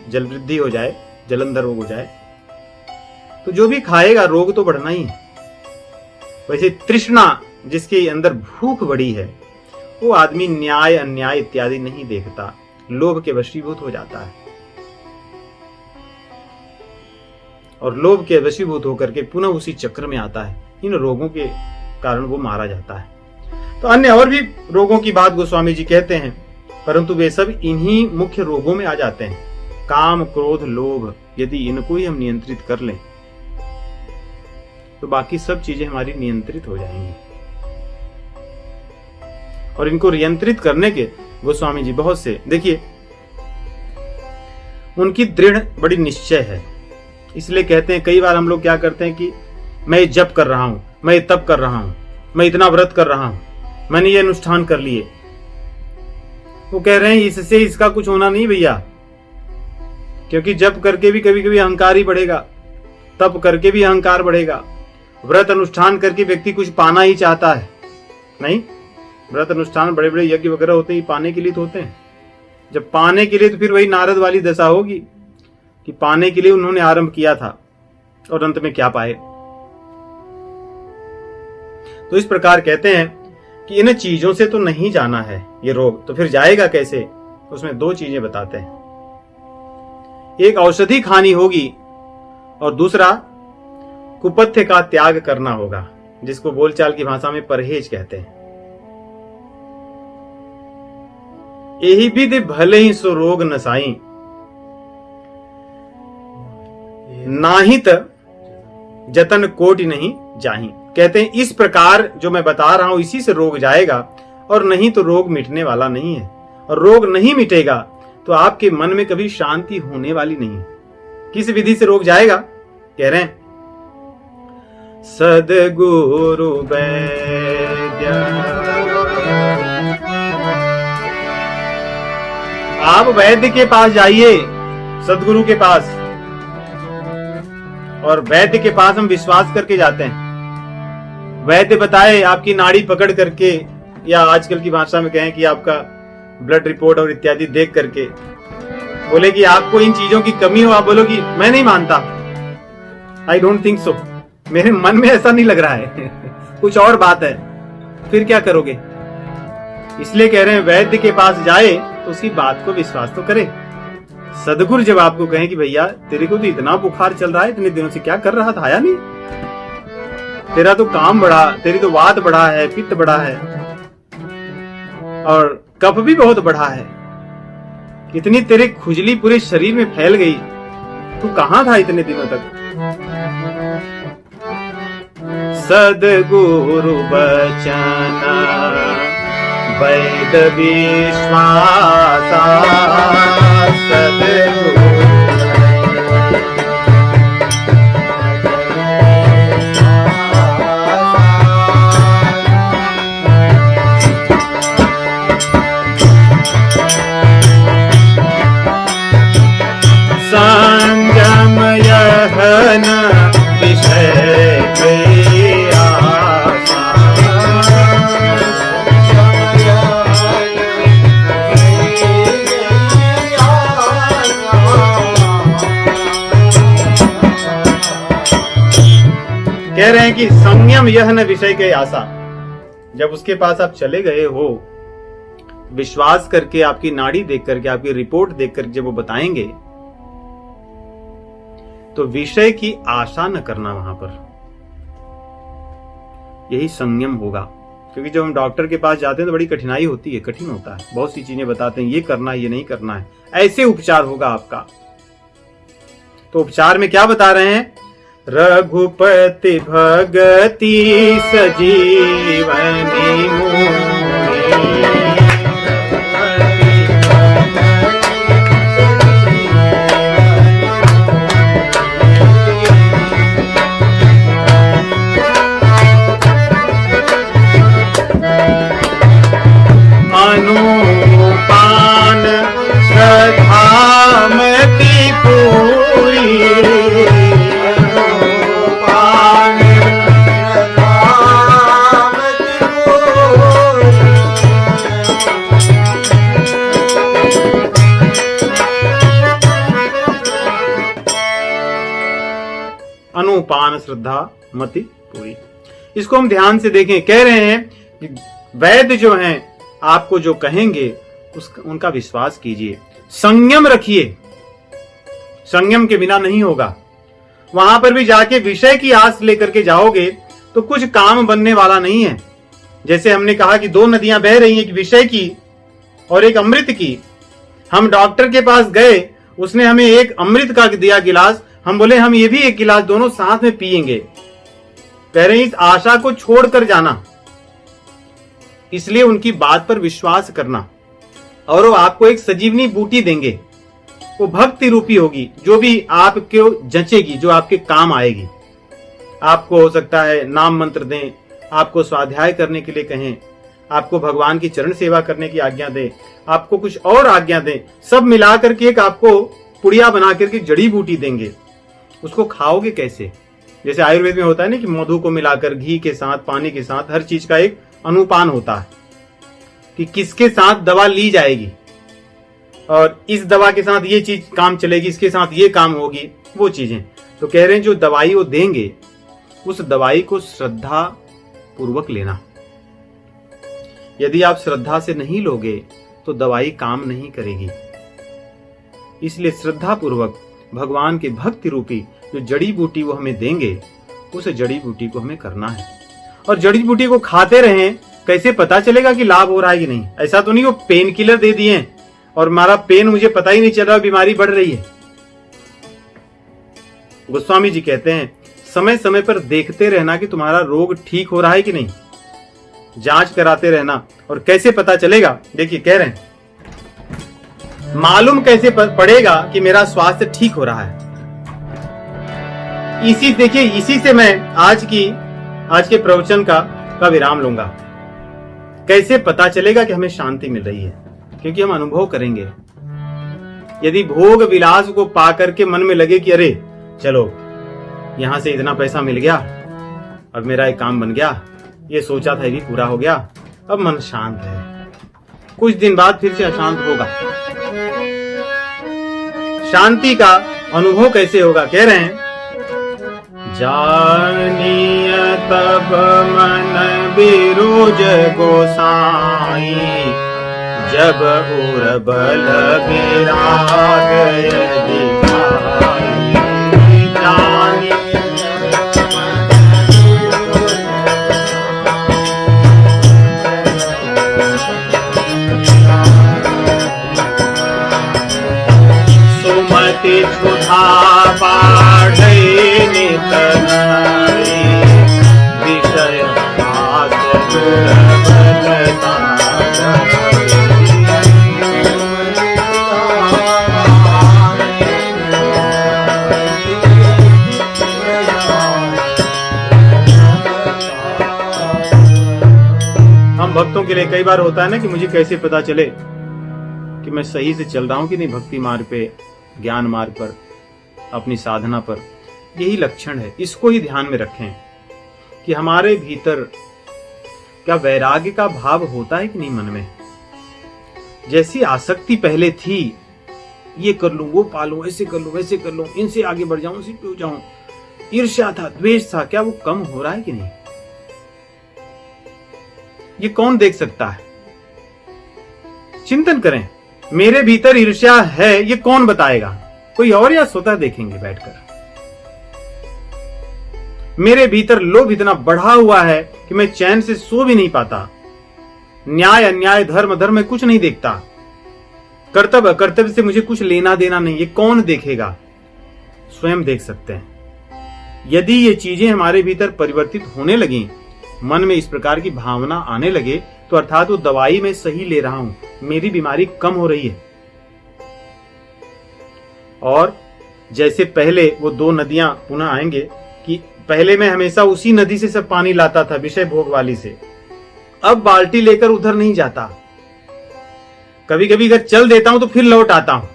S1: जल वृद्धि हो जाए, जलंधर रोग हो जाए, तो जो भी खाएगा रोग तो बढ़ना ही है। वैसे तृष्णा, जिसके अंदर भूख बड़ी है, वो आदमी न्याय अन्याय इत्यादि नहीं देखता, लोभ के वशीभूत हो जाता है, और लोभ के वशीभूत होकर के पुनः उसी चक्र में आता है। इन रोगों के कारण वो मारा जाता है। तो अन्य और भी रोगों की बात गोस्वामी जी कहते हैं, परंतु वे सब इन्हीं मुख्य रोगों में आ जाते हैं। काम, क्रोध, लोभ, यदि इनको ही हम नियंत्रित कर लें तो बाकी सब चीजें हमारी नियंत्रित हो जाएंगी। और इनको नियंत्रित करने के गोस्वामी जी बहुत से, देखिए उनकी दृढ़ बड़ी निश्चय है, इसलिए कहते हैं, कई बार हम लोग क्या करते हैं कि मैं जप कर रहा हूं, मैं तप कर रहा हूं, मैं इतना व्रत कर रहा हूं, मैंने ये अनुष्ठान कर लिए। वो कह रहे हैं इससे इसका कुछ होना नहीं भैया, क्योंकि जप करके भी कभी कभी अहंकार ही बढ़ेगा, तप करके भी अहंकार बढ़ेगा, व्रत अनुष्ठान करके व्यक्ति कुछ पाना ही चाहता है। नहीं, व्रत अनुष्ठान बड़े बड़े यज्ञ वगैरह होते हैं, पाने के लिए तो होते हैं। जब पाने के लिए, तो फिर वही नारद वाली दशा होगी कि पाने के लिए उन्होंने आरंभ किया था और अंत में क्या पाए। तो इस प्रकार कहते हैं कि इन चीजों से तो नहीं जाना है ये रोग, तो फिर जाएगा कैसे? उसमें दो चीजें बताते हैं, एक औषधि खानी होगी और दूसरा कुपथ्य का त्याग करना होगा, जिसको बोलचाल की भाषा में परहेज कहते हैं। यही विधि भले ही सो रोग नसाई, नाहित जतन कोटि नहीं जाही। कहते हैं इस प्रकार जो मैं बता रहा हूं इसी से रोग जाएगा, और नहीं तो रोग मिटने वाला नहीं है। और रोग नहीं मिटेगा तो आपके मन में कभी शांति होने वाली नहीं है। किस विधि से रोग जाएगा? कह रहे हैं, सदगुरु वैद्य। आप वैद्य के पास जाइए, सदगुरु के पास, और वैद्य के पास हम विश्वास करके जाते हैं। वैद्य बताए आपकी नाड़ी पकड़ करके, या आजकल की भाषा में कहें कि आपका ब्लड रिपोर्ट और इत्यादि देख करके बोले कि आपको इन चीजों की कमी हो, आप बोलोगी मैं नहीं मानता, आई डोंट थिंक सो, मेरे मन में ऐसा नहीं लग रहा है कुछ और बात है। फिर क्या करोगे? इसलिए कह रहे हैं वैद्य के पास जाए तो उसकी बात को विश्वास तो करे। सदगुरु जब आपको कहें कि भैया तेरे को तो इतना बुखार चल रहा है, इतने दिनों से क्या कर रहा था, आया नहीं, तेरा तो काम बढ़ा, तेरी तो वात बढ़ा है, पित्त बढ़ा है और कफ भी बहुत बढ़ा है, इतनी तेरे खुजली पूरे शरीर में फैल गई, तू कहां था इतने दिनों तक। सदगुरु बचन वैद विश्वासा, सदगुरु संयम यह न विषय के आसा, कह रहे हैं कि संयम यह न विषय के आशा। जब उसके पास आप चले गए हो, विश्वास करके, आपकी नाड़ी देख करके, आपकी रिपोर्ट देख करके जब वो बताएंगे, तो विषय की आशा न करना वहां पर, यही संयम होगा। क्योंकि जब हम डॉक्टर के पास जाते हैं तो बड़ी कठिनाई होती है, कठिन होता है, बहुत सी चीजें बताते हैं, ये करना है, ये नहीं करना है, ऐसे उपचार होगा आपका। तो उपचार में क्या बता रहे हैं, रघुपति भगति सजीवनी मोहि, अनुपान श्रद्धामति पूरी, अनुपान श्रद्धामति पूरी, अनुपान श्रद्धा मति पूरी। इसको हम ध्यान से देखें। कह रहे हैं कि वैद्य जो हैं आपको जो कहेंगे उनका विश्वास कीजिए, संयम रखिए, संयम के बिना नहीं होगा। वहां पर भी जाके विषय की आस लेकर के जाओगे तो कुछ काम बनने वाला नहीं है। जैसे हमने कहा कि दो नदियां बह रही हैं, एक विषय की और एक अमृत की। हम डॉक्टर के पास गए, उसने हमें एक अमृत का दिया गिलास, हम बोले हम ये भी एक गिलास दोनों साथ में पिएंगे। कह रहे हैं इस आशा को छोड़कर जाना, इसलिए उनकी बात पर विश्वास करना, और वो आपको एक सजीवनी बूटी देंगे, वो भक्ति रूपी होगी, जो भी आपको जचेगी, जो आपके काम आएगी। आपको हो सकता है नाम मंत्र दें, आपको स्वाध्याय करने के लिए कहें, आपको भगवान की चरण सेवा करने की आज्ञा दें, आपको कुछ और आज्ञा दें, सब मिलाकर के एक आपको पुड़िया बना करके जड़ी बूटी देंगे। उसको खाओगे कैसे? जैसे आयुर्वेद में होता है ना कि मधु को मिलाकर घी के साथ, पानी के साथ, हर चीज का एक अनुपान होता है कि किसके साथ दवा ली जाएगी और इस दवा के साथ ये चीज काम चलेगी, इसके साथ ये काम होगी, वो चीजें। तो कह रहे हैं जो दवाई वो देंगे, उस दवाई को श्रद्धा पूर्वक लेना। यदि आप श्रद्धा से नहीं लोगे तो दवाई काम नहीं करेगी। इसलिए श्रद्धा पूर्वक भगवान के भक्ति रूपी जो जड़ी बूटी वो हमें देंगे, उस जड़ी बूटी को हमें करना है। और जड़ी बूटी को खाते रहें। कैसे पता चलेगा कि लाभ हो रहा है कि नहीं? ऐसा तो नहीं वो पेन किलर दे दिए और हमारा पेन मुझे पता ही नहीं चल रहा, बीमारी बढ़ रही है। गोस्वामी जी कहते हैं समय समय पर देखते रहना कि तुम्हारा रोग ठीक हो रहा है कि नहीं, जांच कराते रहना। और कैसे पता चलेगा? देखिए कह रहे हैं मालूम कैसे पड़ेगा कि मेरा स्वास्थ्य ठीक हो रहा है। इसी से मैं आज के प्रवचन का विराम लूंगा। कैसे पता चलेगा कि हमें शांति मिल रही है? क्योंकि हम अनुभव करेंगे। यदि भोग विलास को पा करके मन में लगे कि अरे चलो यहां से इतना पैसा मिल गया, अब मेरा एक काम बन गया, ये सोचा था ये भी पूरा हो गया, अब मन शांत है, कुछ दिन बाद फिर से अशांत होगा। शांति का अनुभव कैसे होगा? कह रहे हैं जानिय तब मन बिरुज गोसाई, जब उर बल विराग यदि जानी। सुमति क्षुधा बाढ़ै नित नारी, विषय आस दुर्बलता। हम भक्तों के लिए कई बार होता है ना कि मुझे कैसे पता चले कि मैं सही से चल रहा हूं कि नहीं, भक्ति मार्ग पे, ज्ञान मार्ग पर, अपनी साधना पर। यही लक्षण है, इसको ही ध्यान में रखें कि हमारे भीतर क्या वैराग्य का भाव होता है कि नहीं मन में। जैसी आसक्ति पहले थी, ये कर लूं, वो पालूं, ऐसे कर लूं, वैसे कर लूं, इनसे आगे बढ़ जाऊं, इसी पे जाऊं, ईर्ष्या था, द्वेष था, क्या वो कम हो रहा है कि नहीं? ये कौन देख सकता है? चिंतन करें, मेरे भीतर ईर्ष्या है ये कौन बताएगा? कोई और या स्वतः देखेंगे बैठकर? मेरे भीतर लोभ इतना बढ़ा हुआ है कि मैं चैन से सो भी नहीं पाता। न्याय अन्याय धर्म अधर्म में कुछ नहीं देखता। कर्तव्य अकर्तव्य से मुझे कुछ लेना देना नहीं। ये कौन देखेगा? स्वयं देख सकते हैं। यदि ये चीजें हमारे भीतर परिवर्तित होने लगी, मन में इस प्रकार की भावना आने लगे, तो अर्थात वो दवाई मैं सही ले रहा हूं, मेरी बीमारी कम हो रही है। और जैसे पहले वो दो नदियां पुनः आएंगे कि पहले मैं हमेशा उसी नदी से सब पानी लाता था, विषय भोग वाली से, अब बाल्टी लेकर उधर नहीं जाता। कभी कभी अगर चल देता हूं तो फिर लौट आता हूं।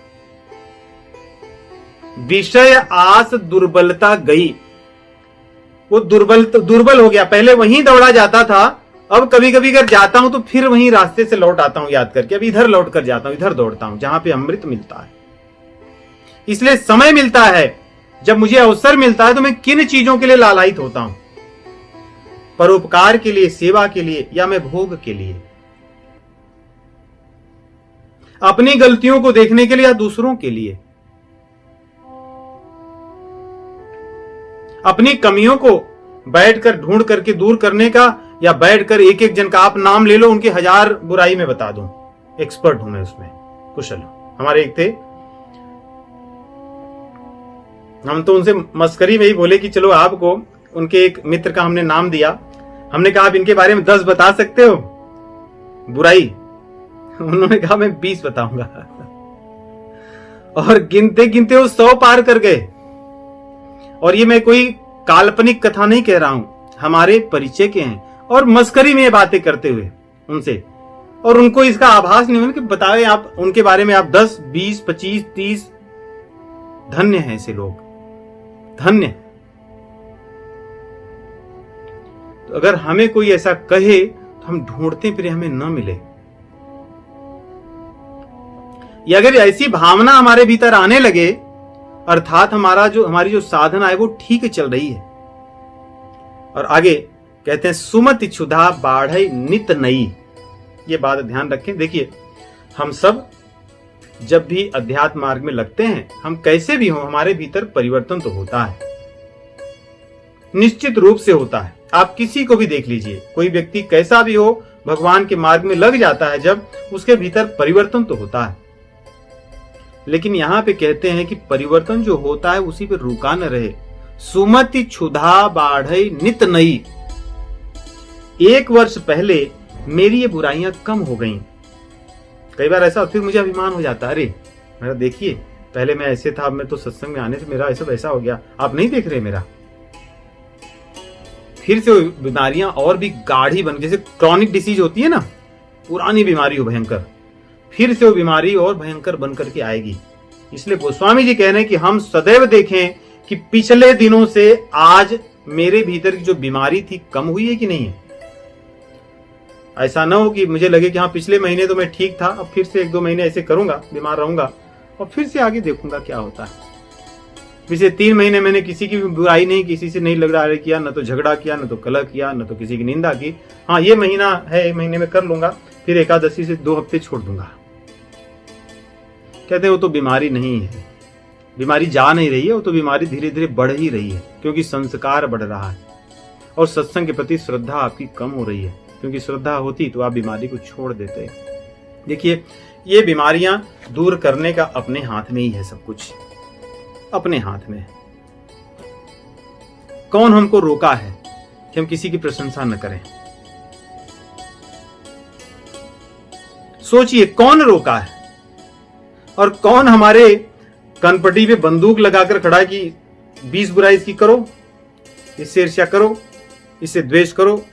S1: विषय आस दुर्बलता गई, वो दुर्बल हो गया। पहले वहीं दौड़ा जाता था, अब कभी कभी अगर जाता हूं तो फिर वहीं रास्ते से लौट आता हूं याद करके, अब इधर लौट कर जाता हूं, इधर दौड़ता हूं जहां पे अमृत मिलता है। इसलिए समय मिलता है, जब मुझे अवसर मिलता है तो मैं किन चीजों के लिए लालायित होता हूं? परोपकार के लिए, सेवा के लिए, या मैं भोग के लिए? अपनी गलतियों को देखने के लिए या दूसरों के लिए? अपनी कमियों को बैठकर ढूंढ करके दूर करने का, या बैठकर एक एक जन का आप नाम ले लो, उनकी 1000 बुराई में बता दूं, एक्सपर्ट हूं मैं उसमें, कुशल हूं। हमारे एक थे, हम तो उनसे मस्करी में ही बोले कि चलो आपको, उनके एक मित्र का हमने नाम दिया, हमने कहा आप इनके बारे में 10 बता सकते हो बुराई? उन्होंने कहा मैं 20 बताऊंगा। और गिनते गिनते वो 100 पार कर गए। और ये मैं कोई काल्पनिक कथा नहीं कह रहा हूं, हमारे परिचय के हैं, और मस्करी में ये बातें करते हुए उनसे, और उनको इसका आभास नहीं हुआ कि बताए आप उनके बारे में, आप 10, 20, 25, 30। धन्य हैं ऐसे लोग, धन्य। तो अगर हमें कोई ऐसा कहे तो हम ढूंढते फिर हमें न मिले, या अगर ऐसी भावना हमारे भीतर आने लगे, अर्थात हमारी जो साधना है वो ठीक चल रही है। और आगे कहते हैं सुमति क्षुधा बाढ़ई नित नई। ये बात ध्यान रखें। देखिए, हम सब जब भी अध्यात्म मार्ग में लगते हैं, हम कैसे भी हो, हमारे भीतर परिवर्तन तो होता है, निश्चित रूप से होता है। आप किसी को भी देख लीजिए, कोई व्यक्ति कैसा भी हो, भगवान के मार्ग में लग जाता है जब, उसके भीतर परिवर्तन तो होता है। लेकिन यहां पे कहते हैं कि परिवर्तन जो होता है उसी पे रुका न रहे। सुमति क्षुधा बाढ़ई नित नई। 1 वर्ष पहले मेरी ये बुराइयां कम हो गईं। कई बार ऐसा फिर मुझे अभिमान हो जाता है, अरे मेरा देखिए, पहले मैं ऐसे था, अब मैं तो सत्संग में आने से मेरा ऐसा वैसा हो गया, आप नहीं देख रहे मेरा। फिर से बीमारियां और भी गाढ़ी बन, जैसे क्रॉनिक डिसीज होती है ना, पुरानी बीमारी हो भयंकर, फिर से वो बीमारी और भयंकर बनकर के आएगी। इसलिए गोस्वामी जी कह रहे हैं कि हम सदैव देखें कि पिछले दिनों से आज मेरे भीतर की जो बीमारी थी कम हुई है कि नहीं है। ऐसा ना हो कि मुझे लगे कि हाँ पिछले महीने तो मैं ठीक था, अब फिर से 1-2 महीने ऐसे करूंगा, बीमार रहूंगा, और फिर से आगे देखूंगा क्या होता है। पिछले 3 महीने मैंने किसी की भी बुराई नहीं, किसी से नहीं लड़ाई किया, न तो झगड़ा किया, न तो कलह किया, न तो किसी की निंदा की। हाँ ये महीना है, 1 महीने में कर लूंगा, फिर एकादशी से 2 हफ्ते छोड़ दूंगा। कहते वो तो बीमारी नहीं है, बीमारी जा नहीं रही है, वो तो बीमारी धीरे धीरे बढ़ ही रही है, क्योंकि संस्कार बढ़ रहा है और सत्संग के प्रति श्रद्धा आपकी कम हो रही है। क्योंकि श्रद्धा होती तो आप बीमारी को छोड़ देते। देखिए, ये बीमारियां दूर करने का अपने हाथ में ही है, सब कुछ अपने हाथ में है। कौन हमको रोका है कि हम किसी की प्रशंसा न करें? सोचिए, कौन रोका है? और कौन हमारे कनपटी पे बंदूक लगाकर खड़ा है कि 20 बुराई इसकी करो, इससे ईर्ष्या करो, इससे द्वेष करो,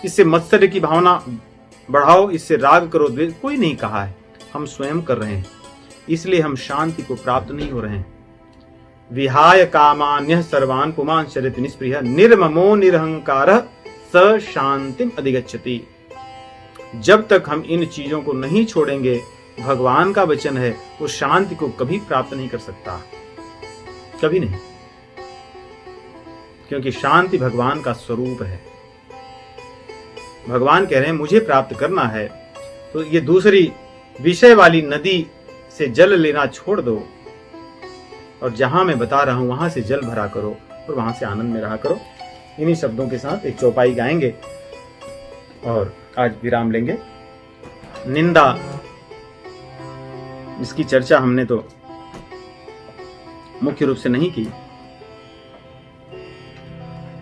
S1: इससे मत्सर्य की भावना बढ़ाओ, इससे राग करो, द्वेष? कोई नहीं कहा है, हम स्वयं कर रहे हैं। इसलिए हम शांति को प्राप्त नहीं हो रहे हैं। विहाय कामान्यः सर्वान् पुमान् चरित निष्प्रियः निर्ममो निरहंकारः स शांतिम अधिगच्छति। जब तक हम इन चीजों को नहीं छोड़ेंगे, भगवान का वचन है, वो शांति को कभी प्राप्त नहीं कर सकता, कभी नहीं। क्योंकि शांति भगवान का स्वरूप है। भगवान कह रहे हैं मुझे प्राप्त करना है तो ये दूसरी विषय वाली नदी से जल लेना छोड़ दो और जहां मैं बता रहा हूं वहां से जल भरा करो और वहां से आनंद में रहा करो। इन्हीं शब्दों के साथ एक चौपाई गाएंगे और आज विराम लेंगे। निंदा, इसकी चर्चा हमने तो मुख्य रूप से नहीं की,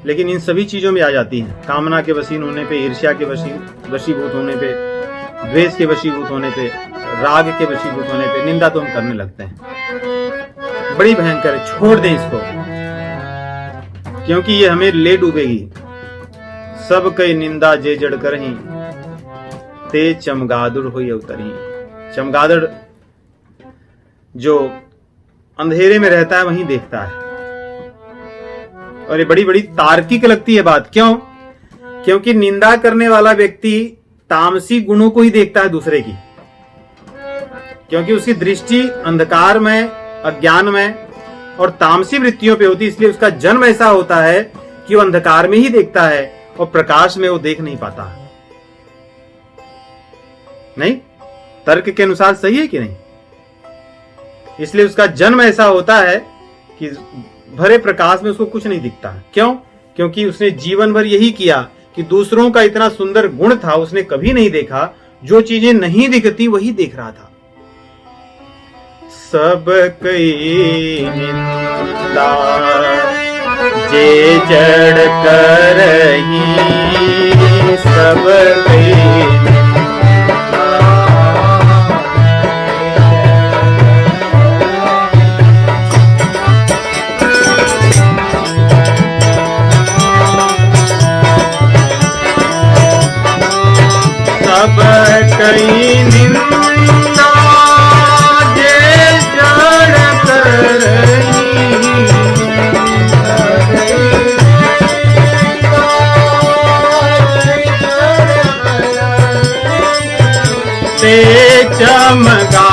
S1: लेकिन इन सभी चीजों में आ जाती हैं। कामना के वशीन होने पे, ईर्ष्या के वशीभूत होने पे, द्वेष के वशीभूत होने पे, राग के वशीभूत होने पे निंदा तो हम करने लगते हैं। बड़ी भयंकर है, छोड़ दें इसको, क्योंकि ये हमें ले डूबेगी। सब कई निंदा जे जड़ करही, ते चमगादड़ होई अवतरही। चमगादड़ जो अंधेरे में रहता है वहीं देखता है। और ये बड़ी बड़ी तार्किक लगती है बात। क्यों? क्योंकि निंदा करने वाला व्यक्ति तामसी गुणों को ही देखता है दूसरे की, क्योंकि उसकी दृष्टि अंधकार में, अज्ञान में और तामसी वृत्तियों पे होती है। इसलिए उसका जन्म ऐसा होता है कि वो अंधकार में ही देखता है और प्रकाश में वो देख नहीं पाता। नहीं, तर्क के अनुसार सही है कि नहीं? इसलिए उसका जन्म ऐसा होता है कि भरे प्रकाश में उसको कुछ नहीं दिखता। क्यों? क्योंकि उसने जीवन भर यही किया कि दूसरों का इतना सुंदर गुण था, उसने कभी नहीं देखा। जो चीजें नहीं दिखती वही देख रहा था। सब कई निंदा जे जड़ करही, सब कई सब कई निंदा जे जड़ करही, ते चमगा